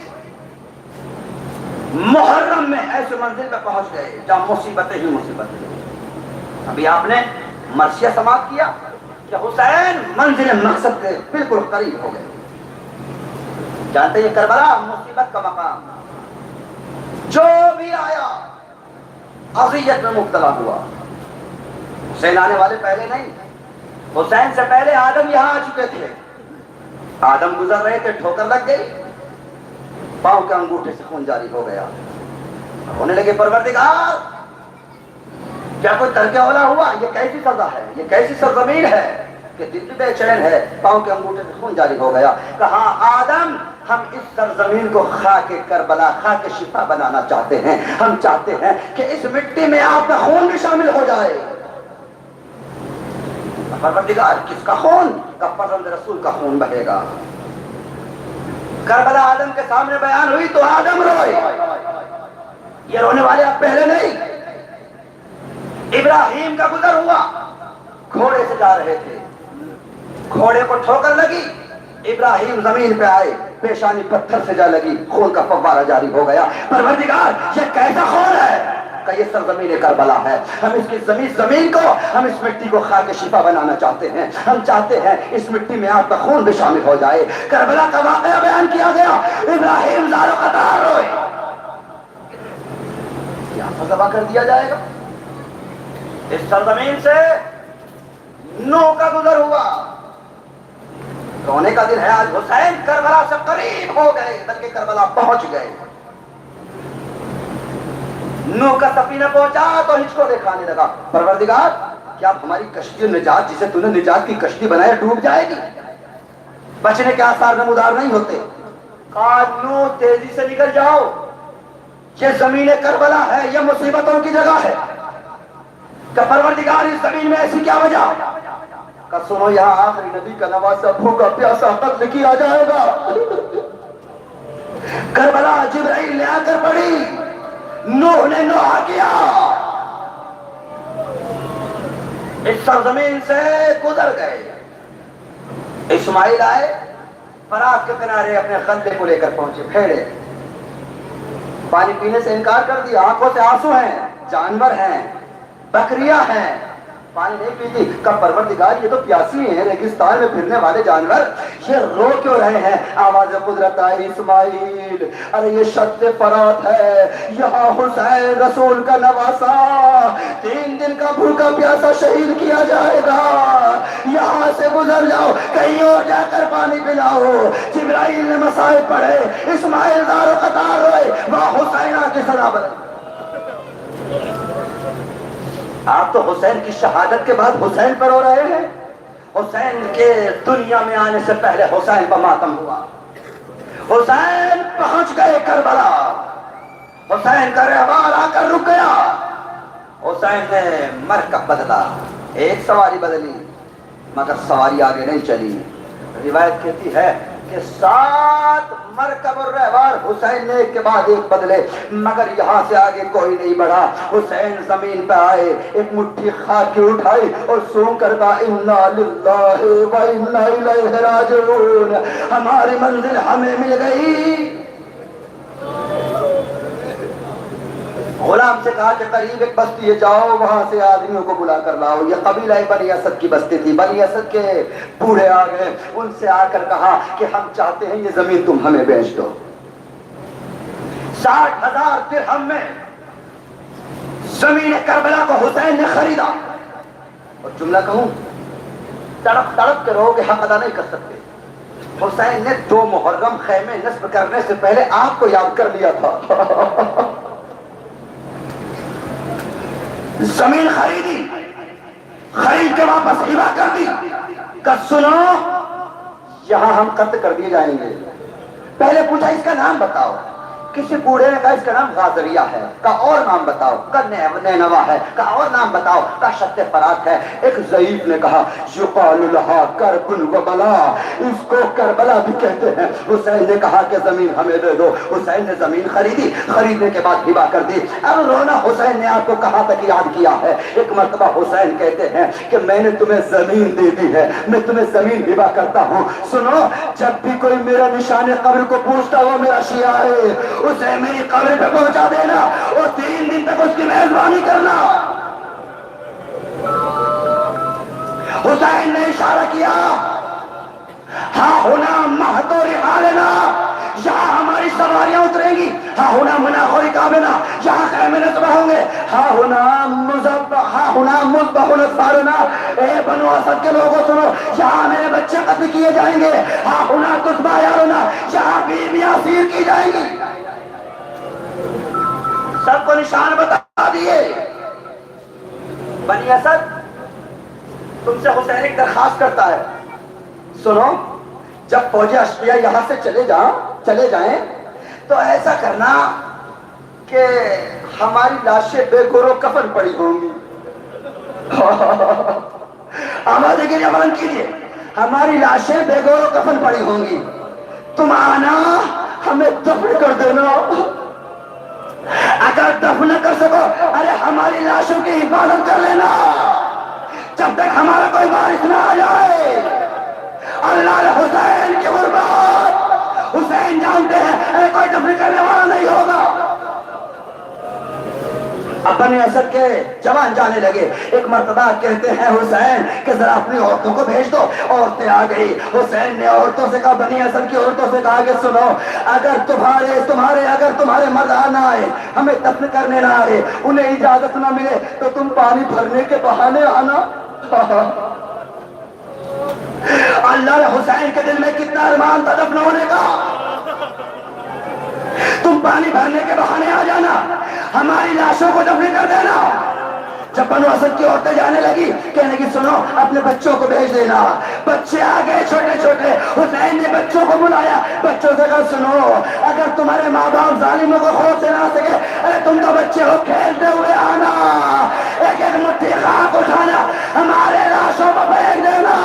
محرم میں ایسے منزل پہ پہنچ گئے جہاں مصیبتیں ہی مصیبتیں. ابھی آپ نے مرثیہ سماعت کیا کہ حسین منزل مقصد کے بالکل قریب ہو گئے. جانتے یہ کربلا مصیبت کا مقام, جو بھی آیا اذیت میں مبتلا ہوا. حسین آنے والے پہلے نہیں, حسین سے پہلے آدم یہاں آ چکے تھے. آدم گزر رہے تھے, ٹھوکر لگ گئی, پاؤں کے انگوٹھے سے خون جاری ہو گیا. ہونے لگے پروردگار کیا کوئی ترک اولا ہوا؟ یہ کیسی سزا ہے, یہ کیسی سرزمین ہے کہ دل بھی بے چین ہے, پاؤں کے انگوٹھے سے خون جاری ہو گیا. کہا آدم ہم اس سرزمین کو خاک کربلا, خاک شفا بنانا چاہتے ہیں. ہم چاہتے ہیں کہ اس مٹی میں آپ کا خون بھی شامل ہو جائے. پروردگار کس کا خون؟ کا پسند رسول کا خون بہے گا. کربلا آدم کے سامنے بیان ہوئی تو آدم روئے. یہ رونے والے اب پہلے نہیں. ابراہیم کا گزر ہوا, گھوڑے سے جا رہے تھے, گھوڑے کو ٹھوکر لگی, ابراہیم زمین پہ آئے, پیشانی پتھر سے جا لگی, خون کا فوارہ جاری ہو گیا. پروردگار یہ کیسا خون ہے؟ کہ یہ سرزمین کربلا ہے. ہم اس کی زمین کو, ہم اس مٹی کو خاک شفا بنانا چاہتے ہیں. ہم چاہتے ہیں اس مٹی میں آپ کا خون بھی شامل ہو جائے. کربلا کا واقعہ بیان کیا گیا. ابراہیم زار و قطار روئے. کیا ذبح کر دیا جائے گا؟ اس سرزمین سے نوح کا گزر ہوا. رونے کا دن ہے آج. حسین کربلا سے قریب ہو گئے, بلکہ کربلا پہنچ گئے. نوح کا سفینہ پہنچا تو ہچکو دکھانے لگا. پروردگار کیا ہماری کشتی نجات, جسے تو نے نجات کی کشتی بنایا, ڈوب جائے گی؟ بچنے کے آثار نمودار نہیں ہوتے. کہا نوح تیزی سے نکل جاؤ, یہ زمین کربلا ہے, یہ مصیبتوں کی جگہ ہے. کہ پروردگار اس زمین میں ایسی کیا وجہ؟ کہ سنو یہاں آخری نبی کا نواسا بھوکا پیاسا قتل کیا جائے گا. کربلا جبرائیل لے آ کر پڑی, نوح نے نوحہ کیا. اس سرزمین سے گزر گئے. اسماعیل آئے, فرات کے کنارے اپنے خندے کو لے کر پہنچے. پھیڑے پانی پینے سے انکار کر دیا. آنکھوں سے آنسو ہیں, جانور ہیں, بکریاں ہیں, پانی نہیں پیتی. کب پروردگار یہ تو پیاسی ہیں, ریگستان میں پھرنے والے جانور, یہ رو کیوں رہے ہیں؟ آواز قدرت آئی, اسماعیل ارے یہ شط فرات ہے, یہاں حسین رسول کا نواسا 3 دن کا بھوکا پیاسا شہید کیا جائے گا. یہاں سے گزر جاؤ, کہیں اور جا کر پانی پلاؤ. جبرائیل نے مصائب پڑھے, اسماعیل زار و قطار روئے, وہاں حسینہ کی صدا بدل. آپ تو حسین کی شہادت کے بعد حسین پر ہو رہے ہیں. حسین کے دنیا میں آنے سے پہلے حسین پر ماتم ہوا. حسین پہنچ گئے کربلا, حسین کا رہوار آ کر رک گیا. حسین نے مرکب بدلا, ایک سواری بدلی, مگر سواری آگے نہیں چلی. روایت کہتی ہے کہ 7 مرکب اور رہوار حسین نے ایک کے بعد ایک بدلے, مگر یہاں سے آگے کوئی نہیں بڑھا. حسین زمین پہ آئے, ایک مٹھی خاک اٹھائی اور سونگ کر کہا انا للہ و انا الیہ راجعون, ہماری منزل ہمیں مل گئی. غلام سے کہا کہ قریب ایک بستی ہے, جاؤ وہاں سے آدمیوں کو بلا کر لاؤ. یہ قبیلہ بنی اسد کی بستی تھی. بنی اسد کے بوڑھے آ گئے, ان سے آ کر کہا کہ ہم چاہتے ہیں یہ زمین تم ہمیں بیچ دو. 60,000 درہم میں زمین کربلا کو حسین نے خریدا. اور جملہ کہوں, تڑپ تڑپ کے رہو کہ حق ادا نہیں کر سکتے. حسین نے 2 محرم خیمے نصب کرنے سے پہلے آپ کو یاد کر لیا تھا. زمین خریدی, خرید کے واپس ہبا کر دی. کہ سنو یہاں ہم قتل کر دیے جائیں گے. پہلے پوچھا اس کا نام بتاؤ, کسی بوڑھے نے کہا اس کا نام غازریہ ہے، کہا اور نام بتاؤ، کہا نینوا ہے، کہا اور نام بتاؤ، کہا شت فرات ہے۔ ایک ضعیف نے کہا یقال لہا کرب و بلا، اس کو کربلا بھی کہتے ہیں۔ حسین نے کہا کہ زمین ہمیں دے دو۔ حسین نے زمین خریدی، خریدنے کے بعد ہبا کر دی۔ اب رونا حسین نے آپ کو کہاں تک یاد کیا ہے؟ ایک مرتبہ حسین کہتے ہیں کہ میں نے تمہیں زمین دے دی ہے، میں تمہیں زمین ہبا کرتا ہوں۔ سنو، جب بھی کوئی میرا نشان قبر کو پوچھتا وہ میرا شیعہ ہے، اسے میری قبر پہ پہنچا دینا اور 3 دن تک اس کی میزبانی کرنا۔ حسین نے اشارہ کیا، ہاں ہونا مہتو رحالنا، یہاں ہماری سواریاں اتریں گی، ہاں ہونا مناخوری کابنا، یہاں خیمے نصب ہوں گے، ہاں ہونا مذبح نصارنا، اے بنو اسد کے لوگوں سنو، یہاں میرے بچے قتل کیے جائیں گے، ہاں ہونا تذبح یارنا، یہاں بیویاں اسیر کی جائیں گی۔ سب کو نشان بتا دیے۔ بنی اسد تم سے حسین ایک درخواست کرتا ہے، سنو، جب فوج اشقیہ یہاں سے چلے جائیں تو ایسا کرنا کہ ہماری لاشیں بے گور و کفن پڑی ہوں گی۔ آمادگی کے لیے عمل کیجیے، ہماری لاشیں بے گور و کفن پڑی ہوں گی، تم آنا ہمیں دفن کر دینا، اگر دفن نہ کر سکو ارے ہماری لاشوں کی حفاظت کر لینا جب تک ہمارا کوئی وارث نہ آ جائے۔ اللہ حسین کی غربت، حسین جانتے ہیں ارے کوئی دفن کرنے والا نہیں ہوگا۔ اب بنی اسد کے جوان جانے لگے۔ ایک مرتبہ کہتے ہیں حسین کہ ذرا اپنی عورتوں کو بھیج دو۔ عورتیں آ گئی، حسین نے عورتوں سے کہا، بنی اسد کی عورتوں سے کہا کہ سنو، اگر تمہارے مرد نہ آئے، ہمیں دفن کرنے نہ آئے، انہیں اجازت نہ ملے تو تم پانی بھرنے کے بہانے آنا۔ اللہ حسین کے دل میں کتنا ارمان تھا دفن ہونے کا۔ تم پانی بھرنے کے بہانے آ جانا، ہماری لاشوں کو دفن کر دینا۔ جب بنو اسد کی عورتیں جانے لگی، کہنے کی سنو اپنے بچوں کو بھیج دینا۔ بچے آ گئے چھوٹے چھوٹے، حسین نے بچوں کو بلایا، بچوں سے کہا سنو، اگر تمہارے ماں باپ ظالموں کو خوف سے نہ آ سکے، ارے تم تو بچے ہو، کھیلتے ہوئے آنا، ایک ایک مٹھی خاک اٹھانا، ہمارے لاشوں کو پھینک دینا۔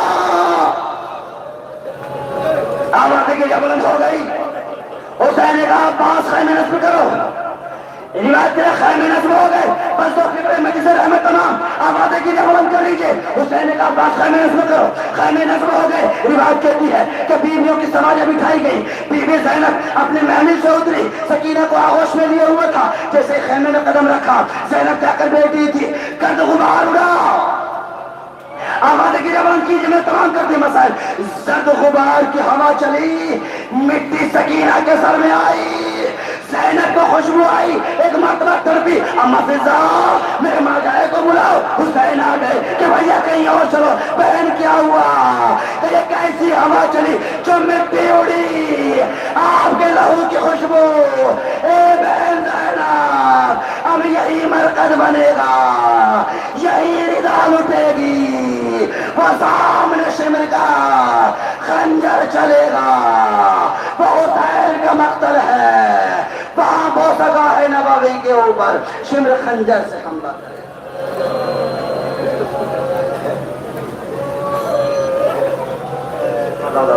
آوازیں کی بلند ہو گئی۔ حسین نے کہا عباس خیمے نصب کرو۔ روایت کے خیمے نصب ہو گئے، بس دو فکرے مجلس رحمت تمام، آوازیں کی بلند کر لیجیے۔ حسین نے کہا عباس خیمے نصب کرو، خیمے نصب ہو گئے۔ روایت کہتی ہے کہ بیویوں کی سماجیں بٹھائی گئی، بی بی زینب اپنے محمل سے اتری، سکینہ کو آغوش میں لیے ہوئے تھا، جیسے خیمے میں قدم رکھا، زینب جا کر بیٹھی تھی، گرد غبار اڑا۔ آوازیں کی بلند کیجیے، میں تمام کر دی مسائل۔ زرد غبار کی ہوا چلی، مٹی سکینہ کے سر میں آئی، زینب کو خوشبو آئی، ایک مرتبہ تڑپی، اما فضا میرے ماں جائے کو بلاؤ۔ حسین آ گئے کہ بھیا کہیں اور چلو۔ بہن کیا ہوا؟ کہ یہ کیسی ہوا چلی جو مٹی اڑی، آپ کے لہو کی خوشبو۔ اے بہن زینب، اب یہی مرکز بنے گا، یہی ردا لٹے گی، وہ سامنے شمر کا خنجر چلے گا، وہ حسین کا مقتل ہے، وہاں بوسگاہ نبوی کے اوپر شمر خنجر سے حملہ کرے۔ اللہ